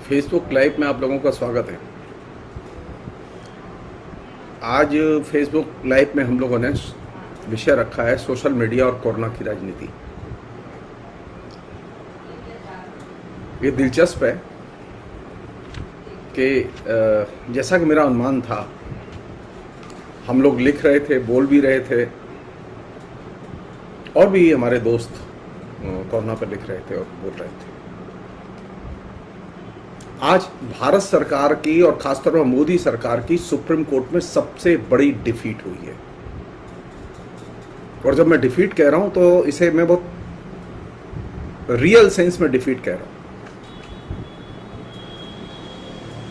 Facebook live में आप लोगों का स्वागत है। आज फेसबुक लाइव में हम लोगों ने विषय रखा है सोशल मीडिया और कोरोना की राजनीति। ये दिलचस्प है कि जैसा कि मेरा अनुमान था, हम लोग लिख रहे थे, बोल भी रहे थे, और भी हमारे दोस्त कोरोना पर लिख रहे थे और बोल रहे थे। आज भारत सरकार की और खासतौर पर मोदी सरकार की सुप्रीम कोर्ट में सबसे बड़ी डिफीट हुई है। और जब मैं डिफीट कह रहा हूं तो इसे मैं बहुत रियल सेंस में डिफीट कह रहा हूं।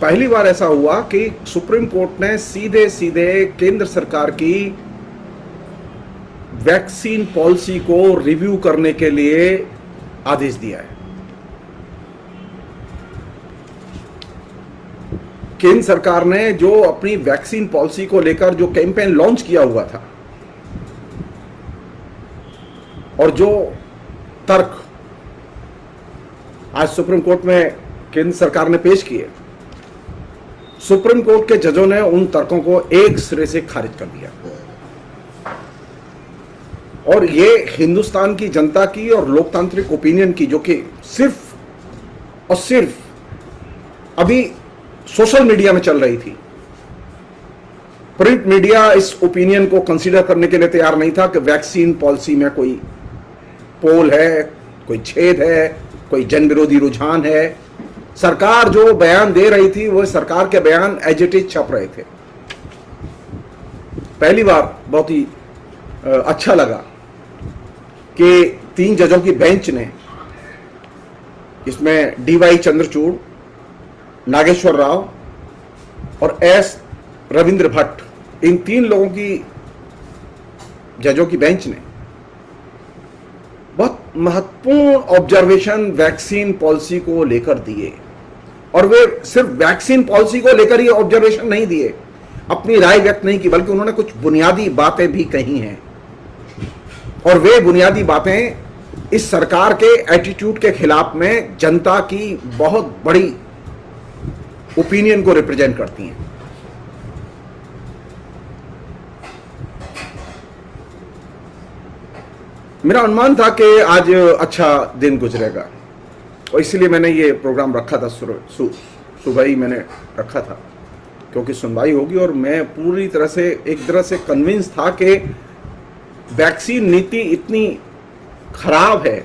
पहली बार ऐसा हुआ कि सुप्रीम कोर्ट ने सीधे सीधे केंद्र सरकार की वैक्सीन पॉलिसी को रिव्यू करने के लिए आदेश दिया है। केंद्र सरकार ने जो अपनी वैक्सीन पॉलिसी को लेकर जो कैंपेन लॉन्च किया हुआ था और जो तर्क आज सुप्रीम कोर्ट में केंद्र सरकार ने पेश किए, सुप्रीम कोर्ट के जजों ने उन तर्कों को एक सिरे से खारिज कर दिया। और ये हिंदुस्तान की जनता की और लोकतांत्रिक ओपिनियन की, जो कि सिर्फ और सिर्फ अभी सोशल मीडिया में चल रही थी, प्रिंट मीडिया इस ओपिनियन को कंसीडर करने के लिए तैयार नहीं था कि वैक्सीन पॉलिसी में कोई पोल है, कोई छेद है, कोई जन विरोधी रुझान है। सरकार जो बयान दे रही थी वो सरकार के बयान एज इट इज छप रहे थे। पहली बार बहुत ही अच्छा लगा कि 3 जजों की बेंच ने, इसमें डीवाई चंद्रचूड़, नागेश्वर राव और एस रविंद्र भट्ट, इन 3 लोगों की जजों की बेंच ने बहुत महत्वपूर्ण ऑब्जर्वेशन वैक्सीन पॉलिसी को लेकर दिए। और वे सिर्फ वैक्सीन पॉलिसी को लेकर ही ऑब्जर्वेशन नहीं दिए, अपनी राय व्यक्त नहीं की, बल्कि उन्होंने कुछ बुनियादी बातें भी कही हैं। और वे बुनियादी बातें इस सरकार के एटीट्यूड के खिलाफ में जनता की बहुत बड़ी ओपिनियन को रिप्रेजेंट करती हैं। मेरा अनुमान था कि आज अच्छा दिन गुजरेगा और इसलिए मैंने ये प्रोग्राम रखा था, सुबह ही मैंने रखा था, क्योंकि सुनवाई होगी। और मैं पूरी तरह से एक तरह से कन्विंस था कि वैक्सीन नीति इतनी खराब है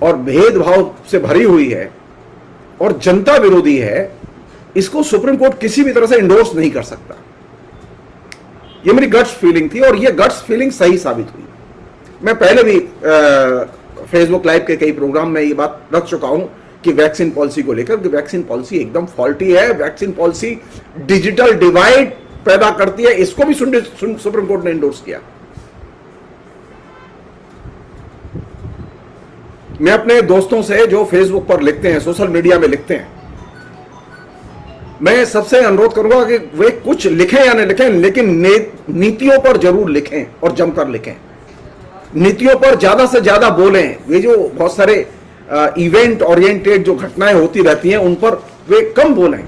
और भेदभाव से भरी हुई है और जनता विरोधी है, इसको सुप्रीम कोर्ट किसी भी तरह से इंडोर्स नहीं कर सकता। ये मेरी गट्स फीलिंग थी और ये गट्स फीलिंग सही साबित हुई। मैं पहले भी फेसबुक लाइव के कई प्रोग्राम में ये बात रख चुका हूं कि वैक्सीन पॉलिसी को लेकर कि वैक्सीन पॉलिसी एकदम फॉल्टी है। वैक्सीन पॉलिसी डिजिटल डिवाइड पैदा करती है, इसको भी सुप्रीम कोर्ट ने इंडोर्स किया। मैं अपने दोस्तों से जो फेसबुक पर लिखते हैं, सोशल मीडिया में लिखते हैं, मैं सबसे अनुरोध करूंगा कि वे कुछ लिखें या नहीं लिखें, लेकिन नीतियों पर जरूर लिखें और जमकर लिखें। नीतियों पर ज्यादा से ज्यादा बोलें। वे जो बहुत सारे इवेंट ओरिएंटेड जो घटनाएं होती रहती हैं, उन पर वे कम बोलें।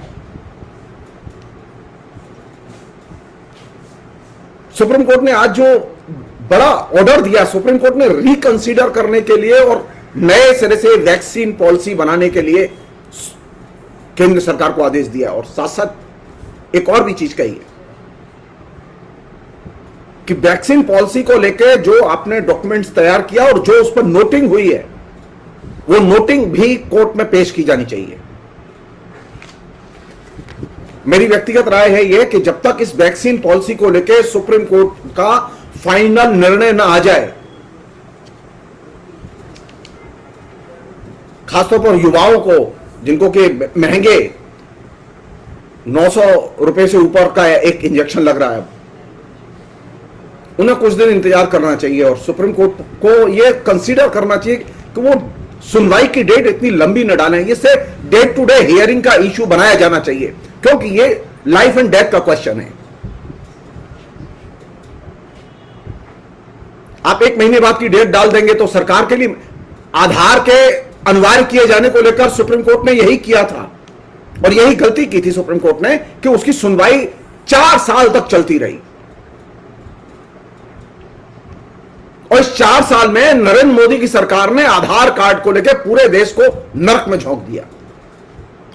सुप्रीम कोर्ट ने आज जो बड़ा ऑर्डर दिया, सुप्रीम कोर्ट ने रिकंसीडर करने के लिए और नए सिरे से वैक्सीन पॉलिसी बनाने के लिए केंद्र सरकार को आदेश दिया। और साथ साथ एक और भी चीज कही है कि वैक्सीन पॉलिसी को लेकर जो आपने डॉक्यूमेंट्स तैयार किया और जो उस पर नोटिंग हुई है, वो नोटिंग भी कोर्ट में पेश की जानी चाहिए। मेरी व्यक्तिगत राय है यह कि जब तक इस वैक्सीन पॉलिसी को लेकर सुप्रीम कोर्ट का फाइनल निर्णय न आ जाए, खासतौर पर युवाओं को, जिनको के महंगे 900 रुपए से ऊपर का एक इंजेक्शन लग रहा है, उन्हें कुछ दिन इंतजार करना चाहिए। और सुप्रीम कोर्ट को यह कंसीडर करना चाहिए कि वो सुनवाई की डेट इतनी लंबी न डालें। इसे डे टू डे हियरिंग का इश्यू बनाया जाना चाहिए, क्योंकि ये लाइफ एंड डेथ का क्वेश्चन है। आप 1 महीने बाद की डेट डाल देंगे तो सरकार के लिए आधार के अनिवार्य किए जाने को लेकर सुप्रीम कोर्ट ने यही किया था। और यही गलती की थी सुप्रीम कोर्ट ने कि उसकी सुनवाई 4 साल तक चलती रही। और इस 4 साल में नरेंद्र मोदी की सरकार ने आधार कार्ड को लेकर पूरे देश को नरक में झोंक दिया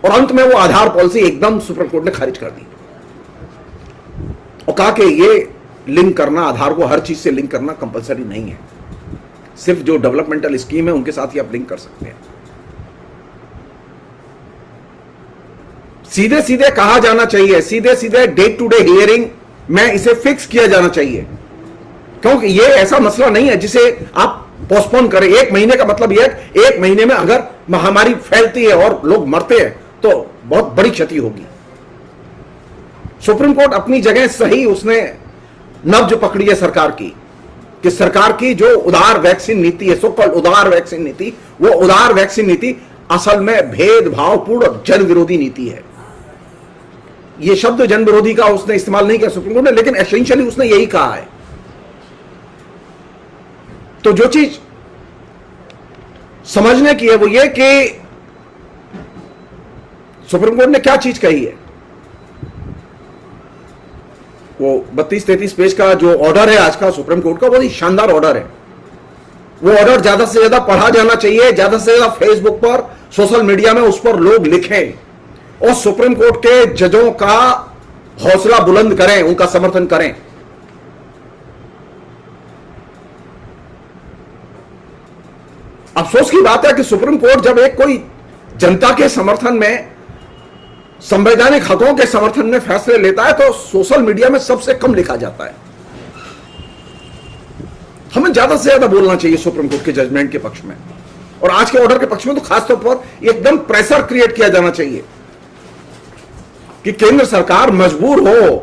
और अंत में वो आधार पॉलिसी एकदम सुप्रीम कोर्ट ने खारिज कर दी और कहा कि ये लिंक करना, आधार को हर चीज से लिंक करना कंपलसरी नहीं है, सिर्फ जो डेवलपमेंटल स्कीम है उनके साथ ही आप लिंक कर सकते हैं। सीधे सीधे कहा जाना चाहिए, सीधे सीधे डे टू डे हियरिंग में इसे फिक्स किया जाना चाहिए, क्योंकि ये ऐसा मसला नहीं है जिसे आप पोस्टपोन करें। 1 महीने का मतलब यह है 1 महीने में अगर महामारी फैलती है और लोग मरते हैं तो बहुत बड़ी क्षति होगी। सुप्रीम कोर्ट अपनी जगह सही उसने नब्ज पकड़ी है सरकार की, कि सरकार की जो उदार वैक्सीन नीति है, सो कॉल्ड उदार वैक्सीन नीति, वो उदार वैक्सीन नीति असल में भेदभावपूर्ण जन विरोधी नीति है। ये शब्द जन विरोधी का उसने इस्तेमाल नहीं किया सुप्रीम कोर्ट ने, लेकिन एसेंशियली उसने यही कहा है। तो जो चीज समझने की है वो ये कि सुप्रीम कोर्ट ने क्या चीज कही है। वो 32-33 पेज का जो ऑर्डर है आज का सुप्रीम कोर्ट का, बहुत ही शानदार ऑर्डर है। वो ऑर्डर ज्यादा से ज्यादा पढ़ा जाना चाहिए, ज्यादा से ज्यादा फेसबुक पर, सोशल मीडिया में उस पर लोग लिखें और सुप्रीम कोर्ट के जजों का हौसला बुलंद करें, उनका समर्थन करें। अफसोस की बात है कि सुप्रीम कोर्ट जब एक कोई जनता के समर्थन में, संवैधानिक हकों के समर्थन में फैसले लेता है तो सोशल मीडिया में सबसे कम लिखा जाता है। हमें ज्यादा से ज्यादा बोलना चाहिए सुप्रीम कोर्ट के जजमेंट के पक्ष में, और आज के ऑर्डर के पक्ष में तो खासतौर पर एकदम प्रेशर क्रिएट किया जाना चाहिए कि केंद्र सरकार मजबूर हो,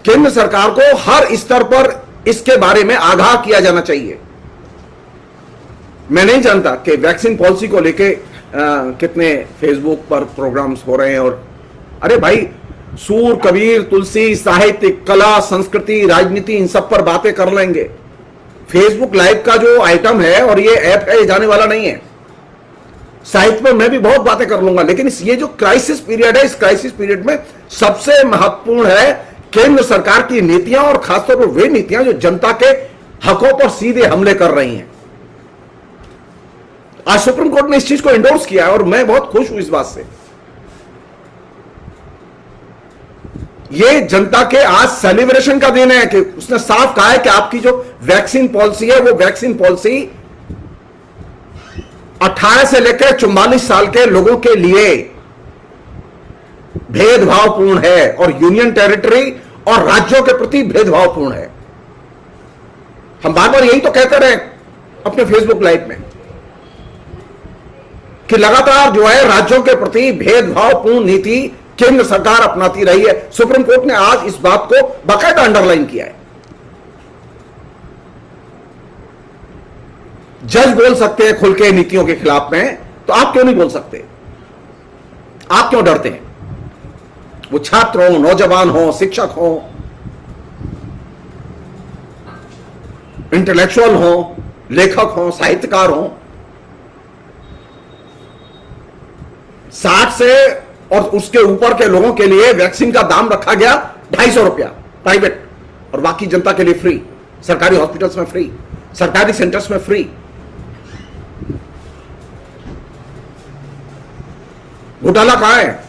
केंद्र सरकार को हर स्तर पर इसके बारे में आगाह किया जाना चाहिए। मैं नहीं जानता कि वैक्सीन पॉलिसी को लेके कितने फेसबुक पर प्रोग्राम्स हो रहे हैं, और अरे भाई सूर, कबीर, तुलसी, साहित्य, कला, संस्कृति, राजनीति, इन सब पर बातें कर लेंगे। फेसबुक लाइव का जो आइटम है और ये ऐप है, ये जाने वाला नहीं है। साहित्य पर मैं भी बहुत बातें कर लूंगा, लेकिन ये जो क्राइसिस पीरियड है, इस क्राइसिस पीरियड में सबसे महत्वपूर्ण है केंद्र सरकार की नीतियां, और खासतौर पर वे नीतियां जो जनता के हकों पर सीधे हमले कर रही हैं। आज सुप्रीम कोर्ट ने इस चीज को इंडोर्स किया है और मैं बहुत खुश हूं इस बात से। ये जनता के आज सेलिब्रेशन का दिन है कि उसने साफ कहा है कि आपकी जो वैक्सीन पॉलिसी है वो वैक्सीन पॉलिसी 18 से लेकर 44 साल के लोगों के लिए भेदभावपूर्ण है और यूनियन टेरिटरी और राज्यों के प्रति भेदभावपूर्ण है। हम बार बार यही तो कहते रहे अपने फेसबुक लाइव में कि लगातार जो है राज्यों के प्रति भेदभावपूर्ण नीति केंद्र सरकार अपनाती रही है। सुप्रीम कोर्ट ने आज इस बात को बाकायदा अंडरलाइन किया है। जज बोल सकते हैं खुल के नीतियों के खिलाफ में, तो आप क्यों नहीं बोल सकते? आप क्यों डरते हैं? वो छात्र हो, नौजवान हो, शिक्षक हो, इंटेलेक्चुअल हो, लेखक हो, साहित्यकार हो, 60 से और उसके ऊपर के लोगों के लिए वैक्सीन का दाम रखा गया 250 रुपया प्राइवेट, और बाकी जनता के लिए फ्री। सरकारी हॉस्पिटल्स में फ्री, सरकारी सेंटर्स में फ्री। घोटाला कहां है?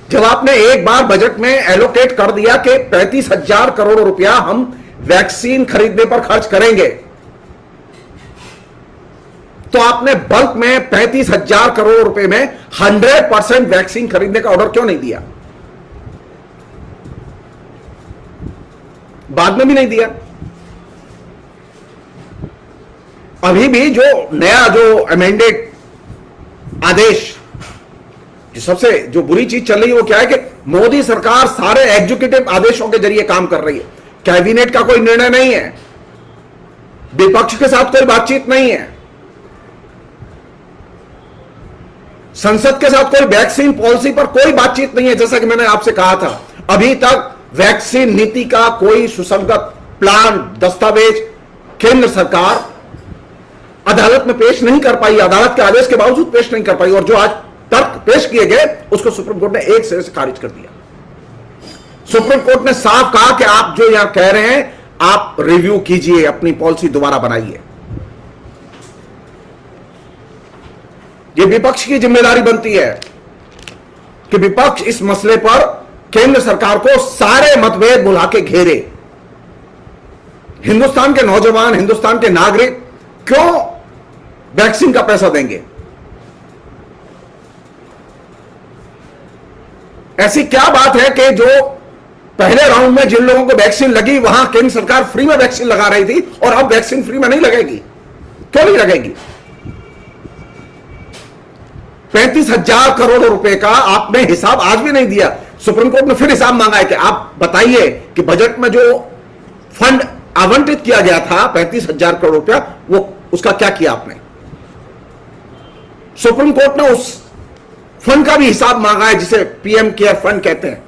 जब आपने एक बार बजट में एलोकेट कर दिया कि 35,000 करोड़ रुपया हम वैक्सीन खरीदने पर खर्च करेंगे, तो आपने बल्क में 35,000 करोड़ रुपए में 100% वैक्सीन खरीदने का ऑर्डर क्यों नहीं दिया? बाद में भी नहीं दिया। अभी भी जो नया जो अमेंडेड आदेश, सबसे जो बुरी चीज चल रही है वो क्या है कि मोदी सरकार सारे एग्जीक्यूटिव आदेशों के जरिए काम कर रही है। कैबिनेट का कोई निर्णय नहीं है, विपक्ष के साथ कोई बातचीत नहीं है, संसद के साथ कोई वैक्सीन पॉलिसी पर कोई बातचीत नहीं है। जैसा कि मैंने आपसे कहा था, अभी तक वैक्सीन नीति का कोई सुसंगत प्लान, दस्तावेज केंद्र सरकार अदालत में पेश नहीं कर पाई, अदालत के आदेश के बावजूद पेश नहीं कर पाई, और जो आज तर्क पेश किए गए उसको सुप्रीम कोर्ट ने एक सिरे से खारिज कर दिया। सुप्रीम कोर्ट ने साफ कहा कि आप जो यहां कह रहे हैं, आप रिव्यू कीजिए, अपनी पॉलिसी दोबारा बनाइए। यह विपक्ष की जिम्मेदारी बनती है कि विपक्ष इस मसले पर केंद्र सरकार को सारे मतभेद बुला के घेरे। हिंदुस्तान के नौजवान, हिंदुस्तान के नागरिक क्यों वैक्सीन का पैसा देंगे? ऐसी क्या बात है कि जो पहले राउंड में जिन लोगों को वैक्सीन लगी वहां केंद्र सरकार फ्री में वैक्सीन लगा रही थी और अब वैक्सीन फ्री में नहीं लगेगी? क्यों नहीं लगेगी? 35,000 करोड़ रुपए का आपने हिसाब आज भी नहीं दिया। सुप्रीम कोर्ट ने फिर हिसाब मांगा है कि आप बताइए कि बजट में जो फंड आवंटित किया गया था 35,000 करोड़ रुपया, वो उसका क्या किया आपने? सुप्रीम कोर्ट ने उस फंड का भी हिसाब मांगा है जिसे पीएम केयर फंड कहते हैं,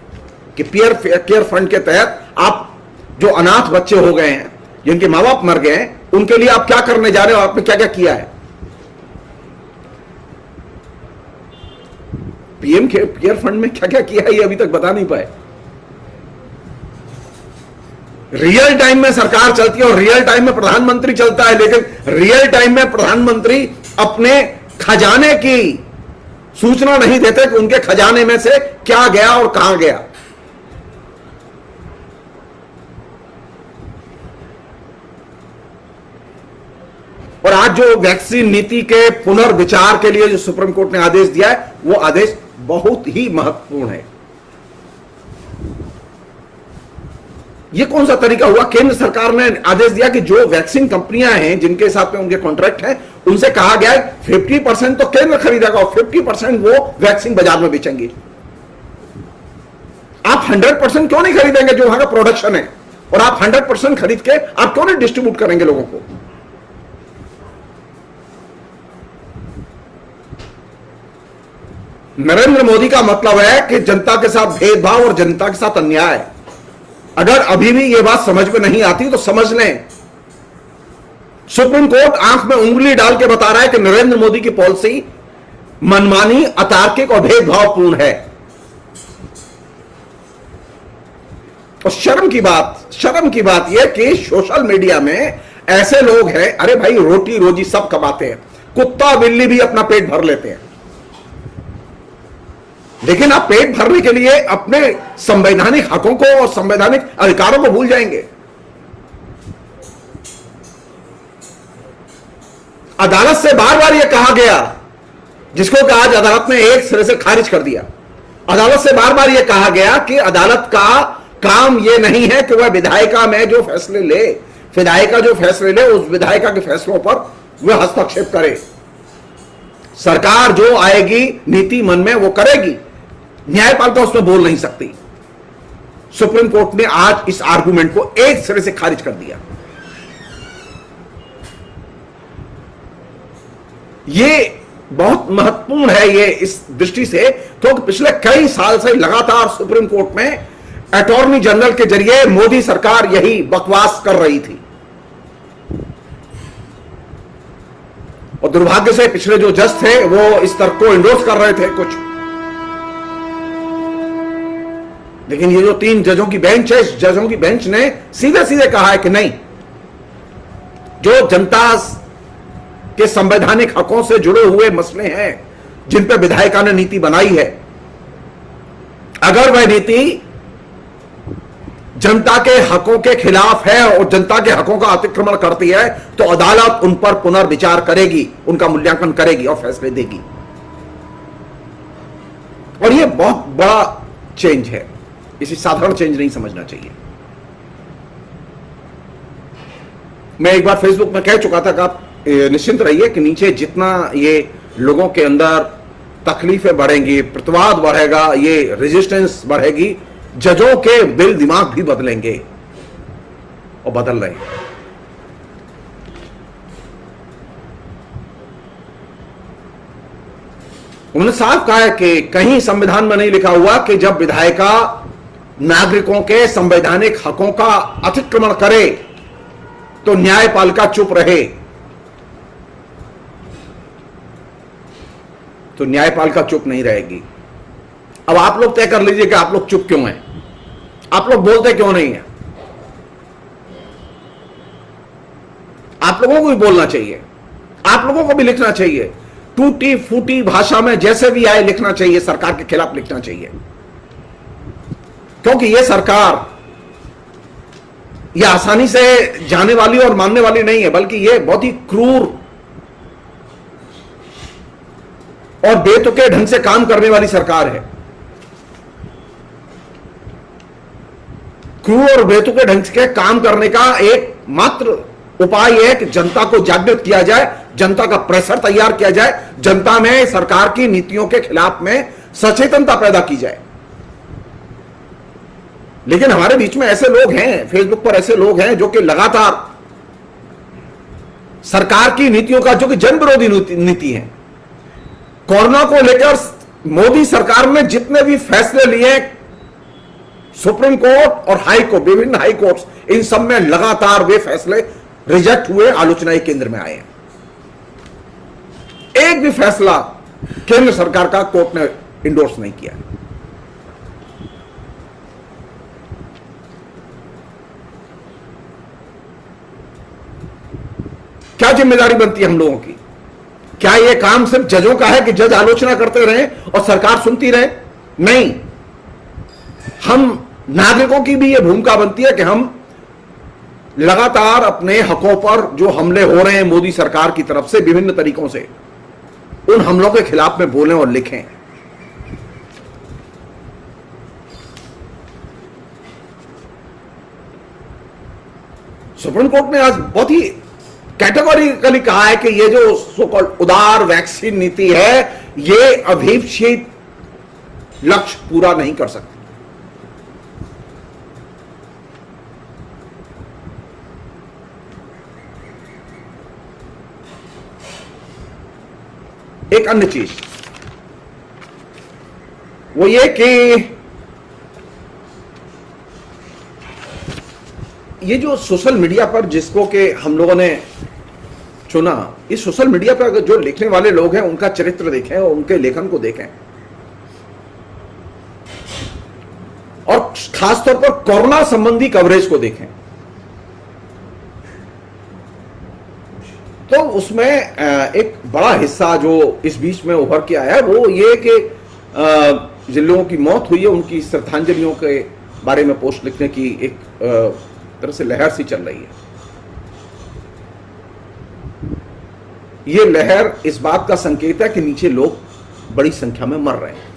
कि पीएम केयर फंड के तहत आप जो अनाथ बच्चे हो गए हैं, जिनके मां बाप मर गए हैं, उनके लिए आप क्या करने जा रहे हो, आपने क्या क्या किया है? पीएम केयर फंड में क्या क्या किया है ये अभी तक बता नहीं पाए। रियल टाइम में सरकार चलती है और रियल टाइम में प्रधानमंत्री चलता है, लेकिन रियल टाइम में प्रधानमंत्री अपने खजाने की सूचना नहीं देते कि उनके खजाने में से क्या गया और कहां गया। और आज जो वैक्सीन नीति के पुनर्विचार के लिए जो सुप्रीम कोर्ट ने आदेश दिया है, वो आदेश बहुत ही महत्वपूर्ण है। ये कौन सा तरीका हुआ? केंद्र सरकार ने आदेश दिया कि जो वैक्सीन कंपनियां हैं, जिनके साथ में उनके कॉन्ट्रैक्ट हैं, उनसे कहा गया है 50% तो केंद्र खरीदेगा और 50% वो वैक्सीन बाजार में बेचेंगे। आप 100% क्यों नहीं खरीदेंगे जो वहां का प्रोडक्शन है? और आप 100% खरीद के आप क्यों नहीं डिस्ट्रीब्यूट करेंगे लोगों को? नरेंद्र मोदी का मतलब है कि जनता के साथ भेदभाव और जनता के साथ अन्याय। अगर अभी भी यह बात समझ में नहीं आती तो समझ लें, सुप्रीम कोर्ट आंख में उंगली डाल के बता रहा है कि नरेंद्र मोदी की पॉलिसी मनमानी, अतार्किक और भेदभावपूर्ण है। और शर्म की बात यह कि सोशल मीडिया में ऐसे लोग हैं, अरे भाई रोटी रोजी सब कमाते हैं, कुत्ता बिल्ली भी अपना पेट भर लेते हैं, लेकिन आप पेट भरने के लिए अपने संवैधानिक हकों को और संवैधानिक अधिकारों को भूल जाएंगे। अदालत से बार बार यह कहा गया, जिसको कि आज अदालत ने एक सिरे से खारिज कर दिया। अदालत से बार बार यह कहा गया कि अदालत का काम यह नहीं है कि वह विधायिका में जो फैसले ले, विधायिका जो फैसले ले, उस विधायिका के फैसलों पर वह हस्तक्षेप करे। सरकार जो आएगी नीति मन में वो करेगी, न्यायपालिका उसमें बोल नहीं सकती। सुप्रीम कोर्ट ने आज इस आर्गुमेंट को एक सिरे से खारिज कर दिया। ये बहुत महत्वपूर्ण है ये इस दृष्टि से, क्योंकि पिछले कई साल से लगातार सुप्रीम कोर्ट में अटॉर्नी जनरल के जरिए मोदी सरकार यही बकवास कर रही थी। और दुर्भाग्य से पिछले जो जज थे वो इस तर्क को इंडोर्स कर रहे थे कुछ, लेकिन ये जो 3 जजों की बेंच है, इस जजों की बेंच ने सीधे सीधे कहा है कि नहीं, जो जनता के संवैधानिक हकों से जुड़े हुए मसले हैं, जिन पर विधायिका ने नीति बनाई है, अगर वह नीति जनता के हकों के खिलाफ है और जनता के हकों का अतिक्रमण करती है, तो अदालत उन पर पुनर्विचार करेगी, उनका मूल्यांकन करेगी और फैसले देगी। और यह बहुत बड़ा चेंज है, इसे साधारण चेंज नहीं समझना चाहिए। मैं एक बार फेसबुक में कह चुका था कि आप निश्चिंत रहिए कि नीचे जितना ये लोगों के अंदर तकलीफें बढ़ेंगी, प्रतिवाद बढ़ेगा, ये रेजिस्टेंस बढ़ेगी, जजों के दिल दिमाग भी बदलेंगे और बदल रहे हैं। उन्होंने साफ कहा है कि कहीं संविधान में नहीं लिखा हुआ कि जब विधायिका नागरिकों के संवैधानिक हकों का अतिक्रमण करे तो न्यायपालिका चुप रहे। तो न्यायपालिका चुप नहीं रहेगी। अब आप लोग तय कर लीजिए कि आप लोग चुप क्यों हैं, आप लोग बोलते क्यों नहीं हैं। आप लोगों को भी बोलना चाहिए, आप लोगों को भी लिखना चाहिए, टूटी फूटी भाषा में जैसे भी आए लिखना चाहिए, सरकार के खिलाफ लिखना चाहिए। क्योंकि यह सरकार यह आसानी से जाने वाली और मानने वाली नहीं है, बल्कि यह बहुत ही क्रूर और बेतुके ढंग से काम करने वाली सरकार है। क्रूर और बेतुके ढंग से काम करने का एक मात्र उपाय है कि जनता को जागृत किया जाए, जनता का प्रेशर तैयार किया जाए, जनता में सरकार की नीतियों के खिलाफ में सचेतनता पैदा की जाए। लेकिन हमारे बीच में ऐसे लोग हैं, फेसबुक पर ऐसे लोग हैं जो कि लगातार सरकार की नीतियों का, जो कि जन विरोधी नीति है, कोरोना को लेकर मोदी सरकार ने जितने भी फैसले लिए, सुप्रीम कोर्ट और हाई कोर्ट, विभिन्न हाई कोर्ट्स, इन सब में लगातार वे फैसले रिजेक्ट हुए, आलोचना के केंद्र में आए हैं। एक भी फैसला केंद्र सरकार का कोर्ट ने इंडोर्स नहीं किया। क्या जिम्मेदारी बनती है हम लोगों की? क्या यह काम सिर्फ जजों का है कि जज आलोचना करते रहे और सरकार सुनती रहे? नहीं, हम नागरिकों की भी यह भूमिका बनती है कि हम लगातार अपने हकों पर जो हमले हो रहे हैं मोदी सरकार की तरफ से विभिन्न तरीकों से, उन हमलों के खिलाफ में बोलें और लिखें। सुप्रीम कोर्ट ने आज बहुत ही कैटेगोरिकली कहा है कि ये जो सो कॉल्ड उदार वैक्सीन नीति है, ये अभीप्सित लक्ष्य पूरा नहीं कर सकती। एक अन्य चीज वो ये कि ये जो सोशल मीडिया पर जिसको कि हम लोगों ने चुना, इस सोशल मीडिया पर अगर जो लिखने वाले लोग हैं उनका चरित्र देखें और उनके लेखन को देखें, और खासतौर पर कोरोना संबंधी कवरेज को देखें, तो उसमें एक बड़ा हिस्सा जो इस बीच में उभर के आया है वो ये कि जिन लोगों की मौत हुई है उनकी श्रद्धांजलियों के बारे में पोस्ट लिखने की एक तरह से लहर सी चल रही है। ये लहर इस बात का संकेत है कि नीचे लोग बड़ी संख्या में मर रहे हैं।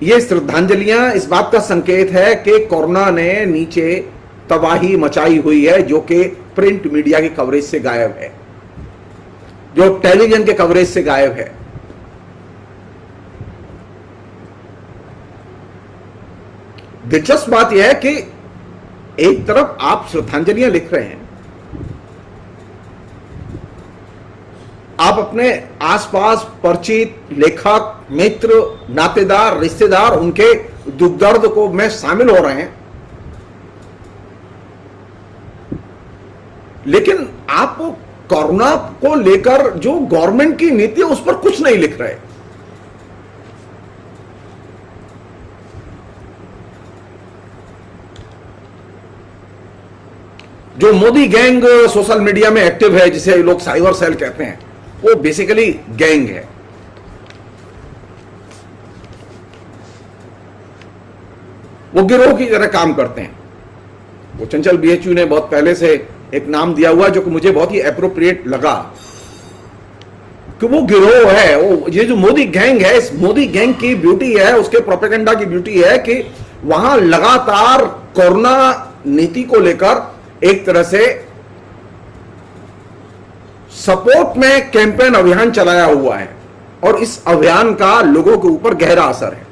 ये श्रद्धांजलियां इस बात का संकेत है कि कोरोना ने नीचे तबाही मचाई हुई है, जो कि प्रिंट मीडिया के कवरेज से गायब है, जो टेलीविजन के कवरेज से गायब है। दिलचस्प बात यह है कि एक तरफ आप श्रद्धांजलियां लिख रहे हैं, आप अपने आसपास परिचित लेखक, मित्र, नातेदार, रिश्तेदार, उनके दुख दर्द को में शामिल हो रहे हैं, लेकिन आप कोरोना को लेकर जो गवर्नमेंट की नीति है उस पर कुछ नहीं लिख रहे। जो मोदी गैंग सोशल मीडिया में एक्टिव है, जिसे लोग साइबर सेल कहते हैं, वो बेसिकली गैंग है। वो गिरोह की तरह काम करते हैं। वो चंचल बीएचयू ने बहुत पहले से एक नाम दिया हुआ जो कि मुझे बहुत ही एप्रोप्रिएट लगा कि वो गिरोह है। वो ये जो मोदी गैंग है, इस मोदी गैंग की ब्यूटी है, उसके प्रोपेगेंडा की ब्यूटी है कि वहां लगातार कोरोना नीति को लेकर एक तरह से सपोर्ट में कैंपेन अभियान चलाया हुआ है, और इस अभियान का लोगों के ऊपर गहरा असर है।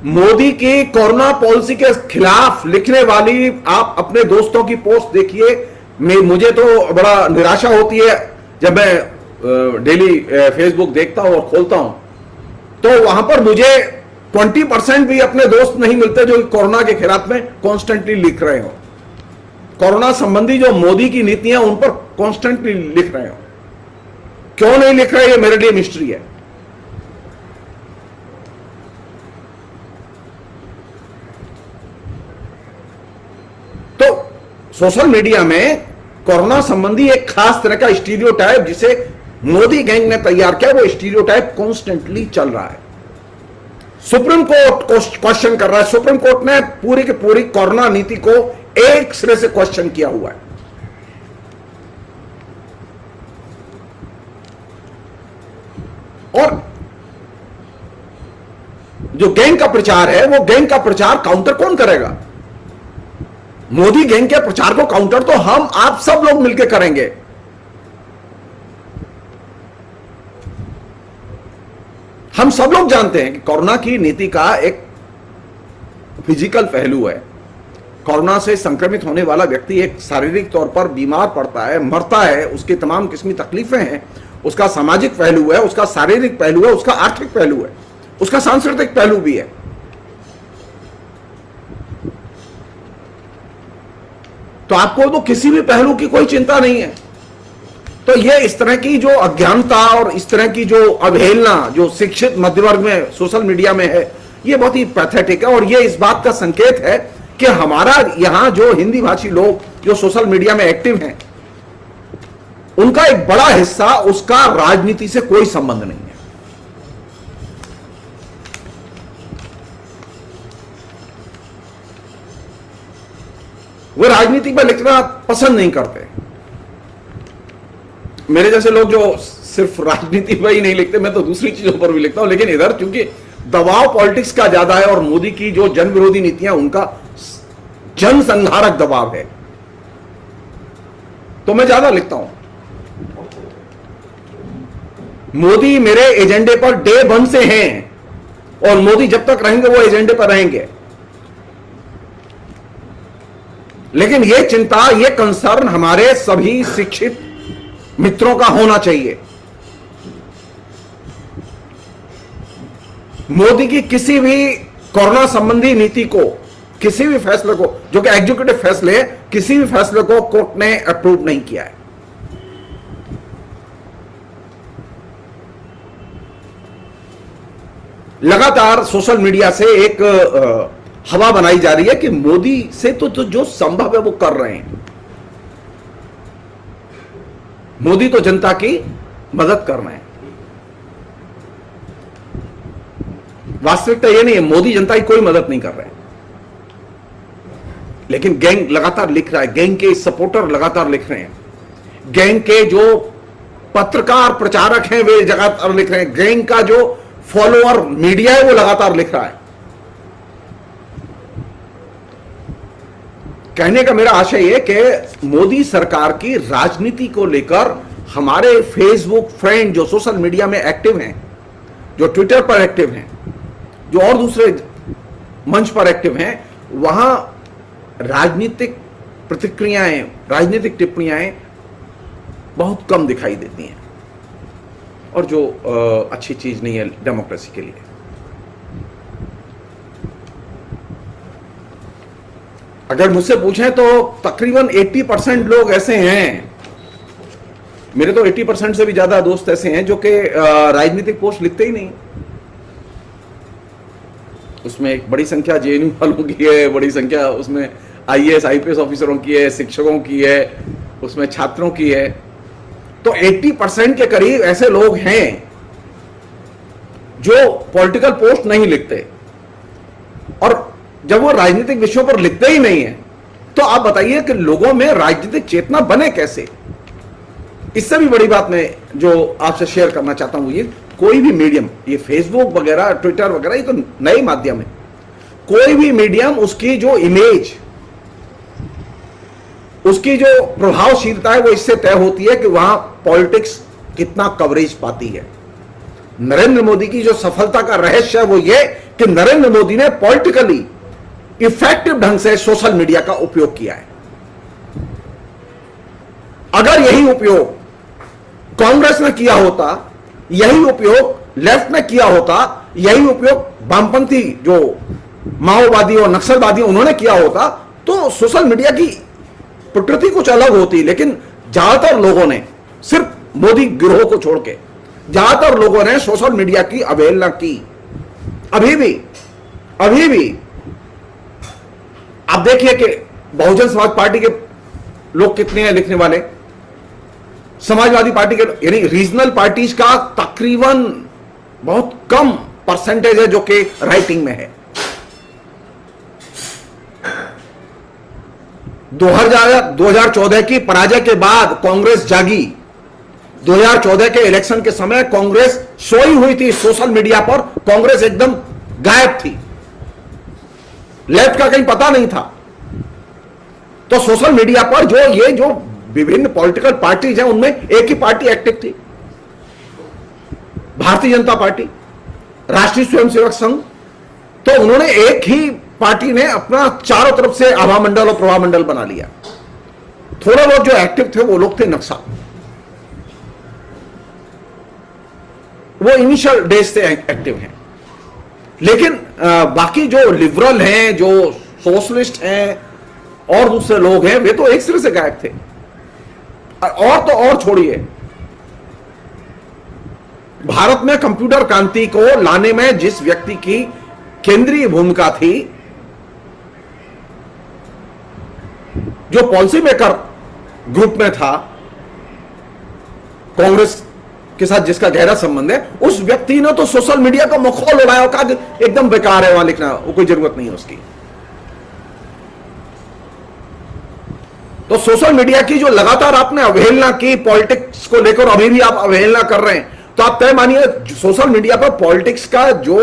मोदी की कोरोना पॉलिसी के खिलाफ लिखने वाली आप अपने दोस्तों की पोस्ट देखिए। मुझे तो बड़ा निराशा होती है जब मैं डेली फेसबुक देखता हूं और खोलता हूं, तो वहां पर मुझे 20% भी अपने दोस्त नहीं मिलते जो कोरोना के खिलाफ में कॉन्स्टेंटली लिख रहे हो। कोरोना संबंधी जो मोदी की नीतियां उन पर कॉन्स्टेंटली लिख रहे हो। क्यों नहीं लिख रहे, ये मेरे लिए मिस्ट्री है। तो सोशल मीडिया में कोरोना संबंधी एक खास तरह का स्टीरियोटाइप जिसे मोदी गैंग ने तैयार किया, वो स्टीरियोटाइप कॉन्स्टेंटली चल रहा है। सुप्रीम कोर्ट क्वेश्चन कर रहा है। सुप्रीम कोर्ट ने पूरी की पूरी कोरोना नीति को एक सिरे से क्वेश्चन किया हुआ है। और जो गैंग का प्रचार है, वो गैंग का प्रचार काउंटर कौन करेगा? मोदी गैंग के प्रचार को काउंटर तो हम आप सब लोग मिलकर करेंगे। हम सब लोग जानते हैं कि कोरोना की नीति का एक फिजिकल पहलू है। कोरोना से संक्रमित होने वाला व्यक्ति एक शारीरिक तौर पर बीमार पड़ता है, मरता है, उसकी तमाम किस्मी तकलीफें हैं। उसका सामाजिक पहलू है, उसका शारीरिक पहलू है, उसका आर्थिक पहलू है, उसका सांस्कृतिक पहलू भी है। तो आपको तो किसी भी पहलू की कोई चिंता नहीं है। तो ये इस तरह की जो अज्ञानता और इस तरह की जो अवहेलना जो शिक्षित मध्य वर्ग में सोशल मीडिया में है, ये बहुत ही पैथेटिक है। और ये इस बात का संकेत है कि हमारा यहां जो हिंदी भाषी लोग जो सोशल मीडिया में एक्टिव हैं, उनका एक बड़ा हिस्सा, उसका राजनीति से कोई संबंध नहीं है। वे राजनीति पर लिखना पसंद नहीं करते। मेरे जैसे लोग जो सिर्फ राजनीति पर ही नहीं लिखते, मैं तो दूसरी चीजों पर भी लिखता हूं, लेकिन इधर क्योंकि दबाव पॉलिटिक्स का ज्यादा है और मोदी की जो जन विरोधी नीतियां, उनका जन संहारक दबाव है, तो मैं ज्यादा लिखता हूं। मोदी मेरे एजेंडे पर डे वन से हैं और मोदी जब तक रहेंगे वो एजेंडे पर रहेंगे। लेकिन ये चिंता, ये कंसर्न हमारे सभी शिक्षित मित्रों का होना चाहिए। मोदी की किसी भी कोरोना संबंधी नीति को, किसी भी फैसले को, जो कि एग्जीक्यूटिव फैसले, किसी भी फैसले को कोर्ट ने अप्रूव नहीं किया है। लगातार सोशल मीडिया से एक हवा बनाई जा रही है कि मोदी से तो जो संभव है वो कर रहे हैं। मोदी तो जनता की मदद कर रहे हैं। वास्तविकता ये नहीं है, मोदी जनता की कोई मदद नहीं कर रहे हैं। लेकिन गैंग लगातार लिख रहा है, गैंग के सपोर्टर लगातार लिख रहे हैं, गैंग के जो पत्रकार प्रचारक हैं वे लगातार लिख रहे हैं, गैंग का जो फॉलोअर मीडिया है वो लगातार लिख रहा है। कहने का मेरा आशय यह कि मोदी सरकार की राजनीति को लेकर हमारे फेसबुक फ्रेंड जो सोशल मीडिया में एक्टिव हैं, जो ट्विटर पर एक्टिव हैं, जो और दूसरे मंच पर एक्टिव हैं, वहां राजनीतिक प्रतिक्रियाएं, राजनीतिक टिप्पणियां बहुत कम दिखाई देती हैं, और जो अच्छी चीज नहीं है डेमोक्रेसी के लिए। अगर मुझसे पूछें तो तकरीबन 80% लोग ऐसे हैं, मेरे तो 80% से भी ज्यादा दोस्त ऐसे हैं जो कि राजनीतिक पोस्ट लिखते ही नहीं। उसमें एक बड़ी संख्या जेएनयू वालों की है, बड़ी संख्या उसमें आईएएस आईपीएस ऑफिसरों की है, शिक्षकों की है, उसमें छात्रों की है। तो 80% के करीब ऐसे लोग हैं जो पॉलिटिकल पोस्ट नहीं लिखते, और जब वो राजनीतिक विषयों पर लिखते ही नहीं है तो आप बताइए कि लोगों में राजनीतिक चेतना बने कैसे। इससे भी बड़ी बात मैं जो आपसे शेयर करना चाहता हूं, ये कोई भी मीडियम, ये फेसबुक वगैरह ट्विटर वगैरह, ये तो नए माध्यम है। कोई भी मीडियम, उसकी जो इमेज, उसकी जो प्रभावशीलता है वो इससे तय होती है कि वहां पॉलिटिक्स कितना कवरेज पाती है। नरेंद्र मोदी की जो सफलता का रहस्य है वो ये कि नरेंद्र मोदी ने पॉलिटिकली इफेक्टिव ढंग से सोशल मीडिया का उपयोग किया है। अगर यही उपयोग कांग्रेस ने किया होता, यही उपयोग लेफ्ट ने किया होता, यही उपयोग वामपंथी जो माओवादी और नक्सलवादी उन्होंने किया होता, तो सोशल मीडिया की प्रकृति कुछ अलग होती, लेकिन ज्यादातर लोगों ने, सिर्फ मोदी गिरोह को छोड़ के ज्यादातर लोगों ने सोशल मीडिया की अवहेलना की। अभी भी आप देखिए कि बहुजन समाज पार्टी के लोग कितने हैं लिखने वाले, समाजवादी पार्टी के, यानी रीजनल पार्टीज का तकरीबन बहुत कम परसेंटेज है जो कि राइटिंग में है। 2014 की पराजय के बाद कांग्रेस जागी। 2014 के इलेक्शन के समय कांग्रेस सोई हुई थी सोशल मीडिया पर, कांग्रेस एकदम गायब थी, लेफ्ट का कहीं पता नहीं था। तो सोशल मीडिया पर जो विभिन्न पॉलिटिकल पार्टीज हैं, उनमें एक ही पार्टी एक्टिव थी, भारतीय जनता पार्टी, राष्ट्रीय स्वयंसेवक संघ। तो उन्होंने एक ही पार्टी ने अपना चारों तरफ से आभा मंडल और प्रभा मंडल बना लिया। थोड़े बहुत जो एक्टिव थे वो लोग थे नक्शा, वो इनिशियल डेज से एक्टिव हैं। लेकिन बाकी जो लिबरल हैं, जो सोशलिस्ट हैं और दूसरे लोग हैं, वे तो एक सिरे से गायब थे। और तो और छोड़िए, भारत में कंप्यूटर क्रांति को लाने में जिस व्यक्ति की केंद्रीय भूमिका थी, जो पॉलिसी मेकर ग्रुप में था, कांग्रेस के साथ जिसका गहरा संबंध है, उस व्यक्ति ने तो सोशल मीडिया का मखौल उड़ाया और कहा एकदम बेकार है, वहां लिखना वो कोई जरूरत नहीं है उसकी। तो सोशल मीडिया की जो लगातार आपने अवहेलना की पॉलिटिक्स को लेकर, अभी भी आप अवहेलना कर रहे हैं, तो आप तय मानिए सोशल मीडिया पर पॉलिटिक्स का जो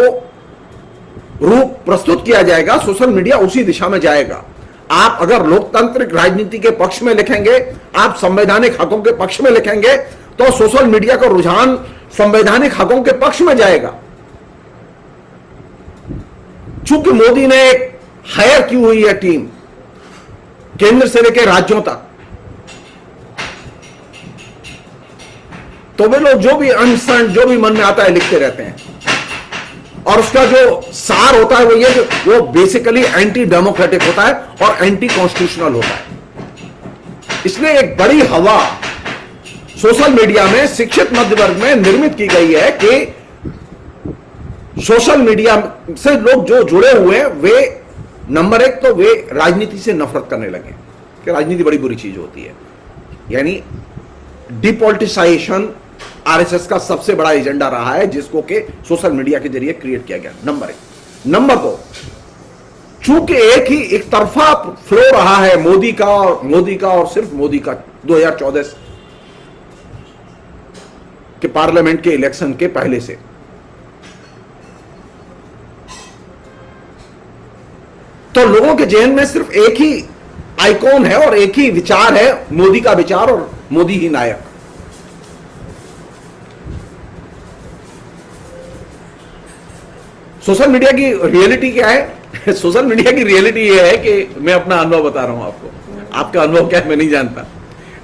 रूप प्रस्तुत किया जाएगा, सोशल मीडिया उसी दिशा में जाएगा। आप अगर लोकतांत्रिक राजनीति के पक्ष में लिखेंगे, आप संवैधानिक हकों के पक्ष में लिखेंगे, तो सोशल मीडिया का रुझान संवैधानिक हकों के पक्ष में जाएगा। चूंकि मोदी ने एक हायर की हुई है टीम, केंद्र से लेकर राज्यों तक, तो वे लोग जो भी अनसन, जो भी मन में आता है लिखते रहते हैं, और उसका जो सार होता है वो ये कि वो बेसिकली एंटी डेमोक्रेटिक होता है और एंटी कॉन्स्टिट्यूशनल होता है। इसलिए एक बड़ी हवा सोशल मीडिया में शिक्षित मध्य वर्ग में निर्मित की गई है कि सोशल मीडिया से लोग जो जुड़े हुए हैं, वे नंबर एक तो वे राजनीति से नफरत करने लगे कि राजनीति बड़ी बुरी चीज होती है। यानी डिपॉलिटिसाइजेशन आरएसएस का सबसे बड़ा एजेंडा रहा है, जिसको कि सोशल मीडिया के जरिए क्रिएट किया गया, नंबर एक। नंबर दो, चूंकि एक तरफा फ्लो रहा है मोदी का और सिर्फ मोदी का 2014 के पार्लियामेंट के इलेक्शन के पहले से, तो लोगों के जहन में सिर्फ एक ही आइकॉन है और एक ही विचार है, मोदी का विचार और मोदी ही नायक। सोशल मीडिया की रियलिटी क्या है? सोशल मीडिया की रियलिटी यह है कि मैं अपना अनुभव बता रहा हूं आपको, आपका अनुभव क्या है मैं नहीं जानता।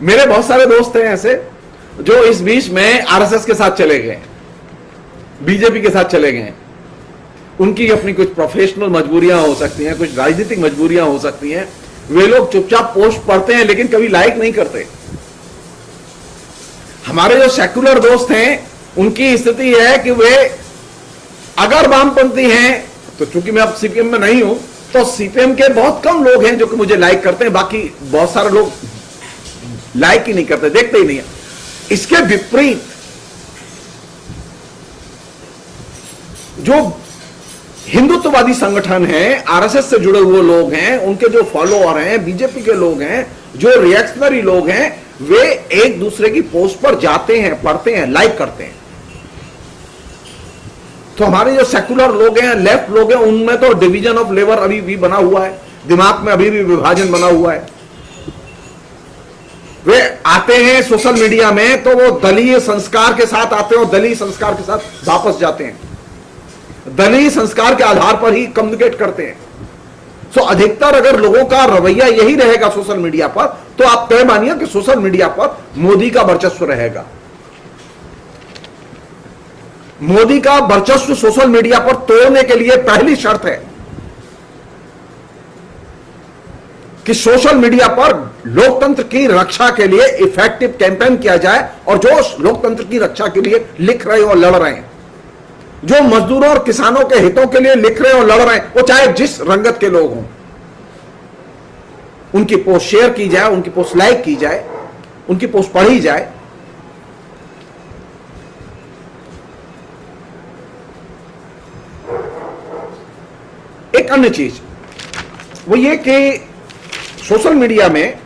मेरे बहुत सारे दोस्त हैं ऐसे जो इस बीच में आरएसएस के साथ चले गए, बीजेपी के साथ चले गए। उनकी अपनी कुछ प्रोफेशनल मजबूरियां हो सकती हैं, कुछ राजनीतिक मजबूरियां हो सकती हैं। वे लोग चुपचाप पोस्ट पढ़ते हैं लेकिन कभी लाइक नहीं करते। हमारे जो सेक्युलर दोस्त हैं उनकी स्थिति है कि वे अगर वामपंथी हैं, तो चूंकि मैं अब सीपीएम में नहीं हूं, तो सीपीएम के बहुत कम लोग हैं जो कि मुझे लाइक करते हैं, बाकी बहुत सारे लोग लाइक ही नहीं करते, देखते ही नहीं है। इसके विपरीत जो हिंदुत्ववादी संगठन हैं, आरएसएस से जुड़े हुए लोग हैं, उनके जो फॉलोअर हैं, बीजेपी के लोग हैं, जो रिएक्शनरी लोग हैं, वे एक दूसरे की पोस्ट पर जाते हैं, पढ़ते हैं, लाइक करते हैं। तो हमारे जो सेक्युलर लोग हैं, लेफ्ट लोग हैं, उनमें तो डिवीजन ऑफ लेबर अभी भी बना हुआ है, दिमाग में अभी भी विभाजन बना हुआ है। वे आते हैं सोशल मीडिया में तो वो दलीय संस्कार के साथ आते हैं और दलीय संस्कार के साथ वापस जाते हैं, दलीय संस्कार के आधार पर ही कम्युनिकेट करते हैं। सो अधिकतर अगर लोगों का रवैया यही रहेगा सोशल मीडिया पर, तो आप तय मानिए कि सोशल मीडिया पर मोदी का वर्चस्व रहेगा। मोदी का वर्चस्व सोशल मीडिया पर तोड़ने के लिए पहली शर्त है कि सोशल मीडिया पर लोकतंत्र की रक्षा के लिए इफेक्टिव कैंपेन किया जाए, और जो लोकतंत्र की रक्षा के लिए लिख रहे और लड़ रहे हैं, जो मजदूरों और किसानों के हितों के लिए लिख रहे और लड़ रहे हैं, वो चाहे जिस रंगत के लोग हों, उनकी पोस्ट शेयर की जाए, उनकी पोस्ट लाइक की जाए, उनकी पोस्ट पढ़ी जाए। एक अन्य चीज वो ये कि सोशल मीडिया में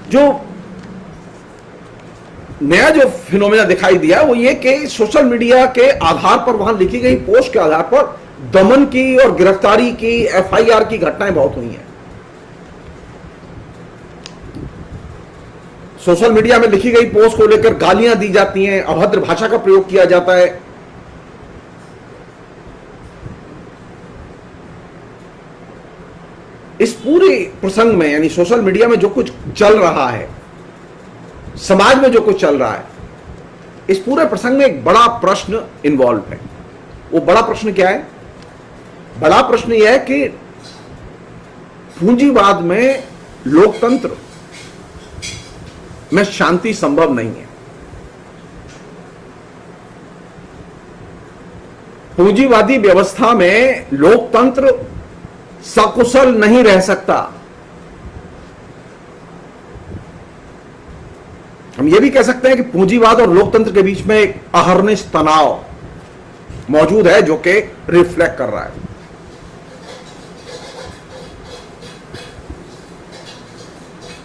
जो नया जो फिनोमेना दिखाई दिया वो ये कि सोशल मीडिया के आधार पर, वहां लिखी गई पोस्ट के आधार पर दमन की और गिरफ्तारी की, एफआईआर की घटनाएं बहुत हुई हैं। सोशल मीडिया में लिखी गई पोस्ट को लेकर गालियां दी जाती हैं, अभद्र भाषा का प्रयोग किया जाता है। इस पूरे प्रसंग में, यानी सोशल मीडिया में जो कुछ चल रहा है, समाज में जो कुछ चल रहा है, इस पूरे प्रसंग में एक बड़ा प्रश्न इन्वॉल्व है। वो बड़ा प्रश्न क्या है? बड़ा प्रश्न यह है कि पूंजीवाद में लोकतंत्र में शांति संभव नहीं है। पूंजीवादी व्यवस्था में लोकतंत्र सकुशल नहीं रह सकता। हम यह भी कह सकते हैं कि पूंजीवाद और लोकतंत्र के बीच में एक अहर्निश तनाव मौजूद है, जो कि रिफ्लेक्ट कर रहा है।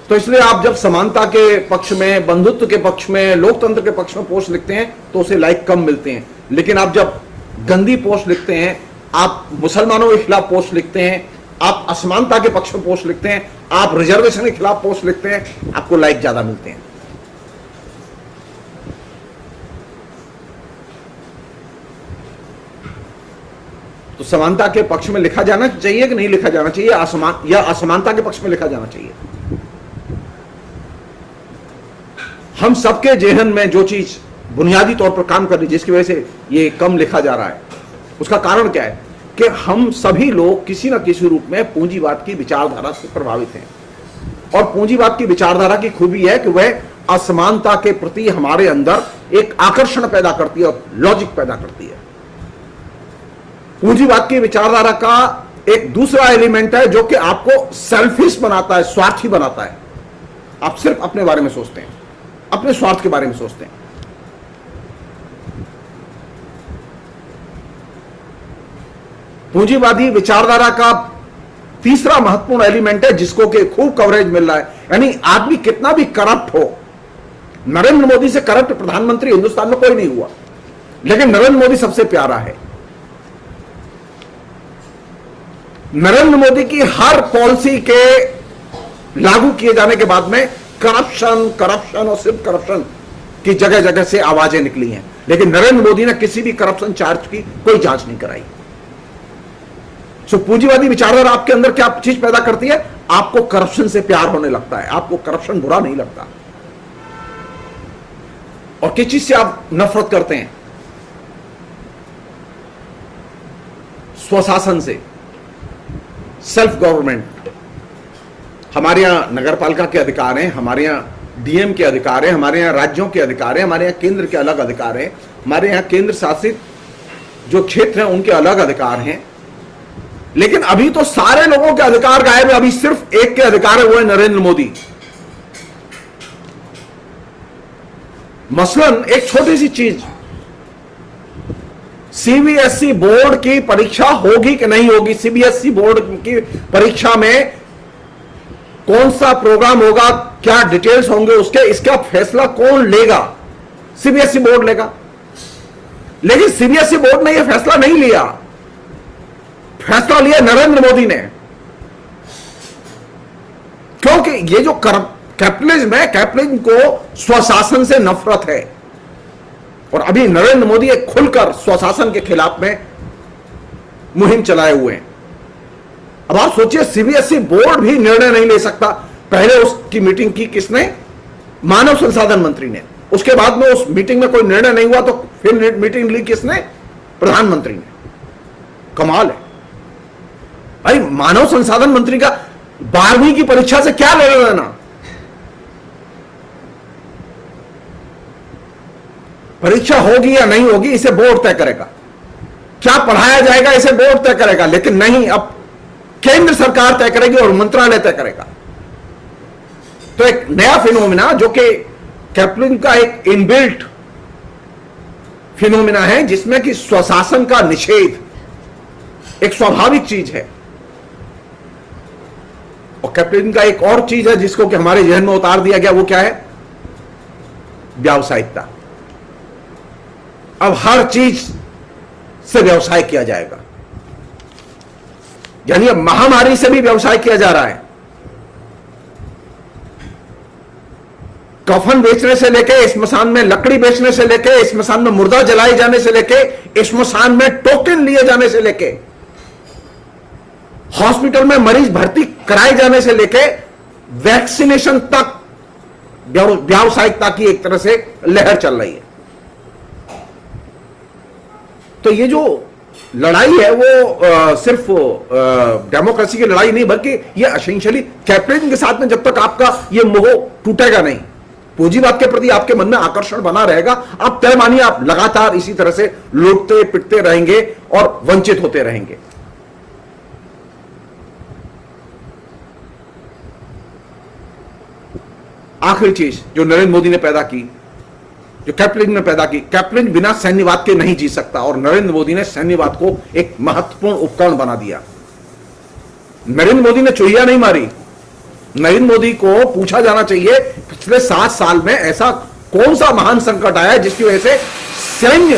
तो इसलिए आप जब समानता के पक्ष में, बंधुत्व के पक्ष में, लोकतंत्र के पक्ष में पोस्ट लिखते हैं तो उसे लाइक कम मिलते हैं। लेकिन आप जब गंदी पोस्ट लिखते हैं, आप मुसलमानों के खिलाफ पोस्ट लिखते हैं, आप असमानता के पक्ष में पोस्ट लिखते हैं, आप रिजर्वेशन के खिलाफ पोस्ट लिखते हैं, आपको लाइक ज्यादा मिलते हैं। तो समानता के पक्ष में लिखा जाना चाहिए कि नहीं लिखा जाना चाहिए, असमानता के पक्ष में लिखा जाना चाहिए? हम सबके जेहन में जो चीज बुनियादी तौर पर काम कर रही है, जिसकी वजह से ये कम लिखा जा रहा है, उसका कारण क्या है? कि हम सभी लोग किसी न किसी रूप में पूंजीवाद की विचारधारा से प्रभावित हैं। और पूंजीवाद की विचारधारा की खूबी है कि वह असमानता के प्रति हमारे अंदर एक आकर्षण पैदा करती है और लॉजिक पैदा करती है। पूंजीवाद की विचारधारा का एक दूसरा एलिमेंट है जो कि आपको सेल्फिश बनाता है, स्वार्थी बनाता है। आप सिर्फ अपने बारे में सोचते हैं, अपने स्वार्थ के बारे में सोचते हैं। पूंजीवादी विचारधारा का तीसरा महत्वपूर्ण एलिमेंट है जिसको कि खूब कवरेज मिल रहा है, यानी आदमी कितना भी करप्ट हो। नरेंद्र मोदी से करप्ट प्रधानमंत्री हिंदुस्तान में कोई नहीं हुआ, लेकिन नरेंद्र मोदी सबसे प्यारा है। नरेंद्र मोदी की हर पॉलिसी के लागू किए जाने के बाद में करप्शन और सिर्फ करप्शन की जगह जगह से आवाजें निकली हैं, लेकिन नरेंद्र मोदी ने किसी भी करप्शन चार्ज की कोई जांच नहीं कराई। सो पूंजीवादी विचारधारा आपके अंदर क्या चीज पैदा करती है? आपको करप्शन से प्यार होने लगता है, आपको करप्शन बुरा नहीं लगता। और किस चीज से आप नफरत करते हैं? स्वशासन से, सेल्फ गवर्नमेंट। हमारे यहां नगरपालिका के अधिकार हैं, हमारे यहां डीएम के अधिकार हैं, हमारे यहां राज्यों के अधिकार हैं, हमारे यहां केंद्र के अलग अधिकार हैं, हमारे यहां केंद्र शासित जो क्षेत्र हैं उनके अलग अधिकार हैं। लेकिन अभी तो सारे लोगों के अधिकार गायब है, अभी सिर्फ एक के अधिकार है, वो है नरेंद्र मोदी। मसलन एक छोटी सी चीज, सीबीएसई बोर्ड की परीक्षा होगी कि नहीं होगी, सीबीएसई बोर्ड की परीक्षा में कौन सा प्रोग्राम होगा, क्या डिटेल्स होंगे उसके, इसका फैसला कौन लेगा? सीबीएसई बोर्ड लेगा। लेकिन सीबीएसई बोर्ड ने यह फैसला नहीं लिया, फैसला लिया नरेंद्र मोदी ने। क्योंकि ये जो कैपिटलिज्म है, कैपिटलिज्म को स्वशासन से नफरत है, और अभी नरेंद्र मोदी एक खुलकर स्वशासन के खिलाफ में मुहिम चलाए हुए हैं। अब आप सोचिए, सीबीएसई बोर्ड भी निर्णय नहीं ले सकता। पहले उसकी मीटिंग की किसने? मानव संसाधन मंत्री ने। उसके बाद में उस मीटिंग में कोई निर्णय नहीं हुआ तो फिर मीटिंग ली किसने? प्रधानमंत्री ने। कमाल है। भाई मानव संसाधन मंत्री का 12वीं की परीक्षा से क्या लेना देना? परीक्षा होगी या नहीं होगी इसे बोर्ड तय करेगा, क्या पढ़ाया जाएगा इसे बोर्ड तय करेगा, लेकिन नहीं, अब केंद्र सरकार तय करेगी और मंत्रालय तय करेगा। तो एक नया फिनोमिना जो कि कैप्लिन का एक इनबिल्ट फिनोमिना है, जिसमें कि स्वशासन का निषेध एक स्वाभाविक चीज है। और कैप्लिन का एक और चीज है जिसको कि हमारे जहन में उतार दिया गया, वो क्या है? व्यावसायिकता। अब हर चीज से व्यवसाय किया जाएगा, यानी अब महामारी से भी व्यवसाय किया जा रहा है। कफन बेचने से लेके स्मशान में लकड़ी बेचने से लेके, स्मशान में मुर्दा जलाए जाने से लेके, स्मशान में टोकन लिए जाने से लेके, हॉस्पिटल में मरीज भर्ती कराए जाने से लेके, वैक्सीनेशन तक व्यावसायिकता की एक तरह से लहर चल रही है। तो ये जो लड़ाई है वो सिर्फ डेमोक्रेसी की लड़ाई नहीं, बल्कि ये एसेंशियली कैप्लिन के साथ में जब तक आपका ये मोह टूटेगा नहीं, पूंजीवाद के प्रति आपके मन में आकर्षण बना रहेगा, आप तय मानिए आप लगातार इसी तरह से लूटते पिटते रहेंगे और वंचित होते रहेंगे। आखिरी चीज जो नरेंद्र मोदी ने पैदा की, जो कैप्लिन ने पैदा की, कैप्लिन बिना सैन्यवाद के नहीं जी सकता, और नरेंद्र मोदी ने सैन्यवाद को एक महत्वपूर्ण उपकरण बना दिया। नरेंद्र मोदी ने चुहिया नहीं मारी। नरेंद्र मोदी को पूछा जाना चाहिए पिछले 7 साल में ऐसा कौन सा महान संकट आया जिसकी वजह से सैन्य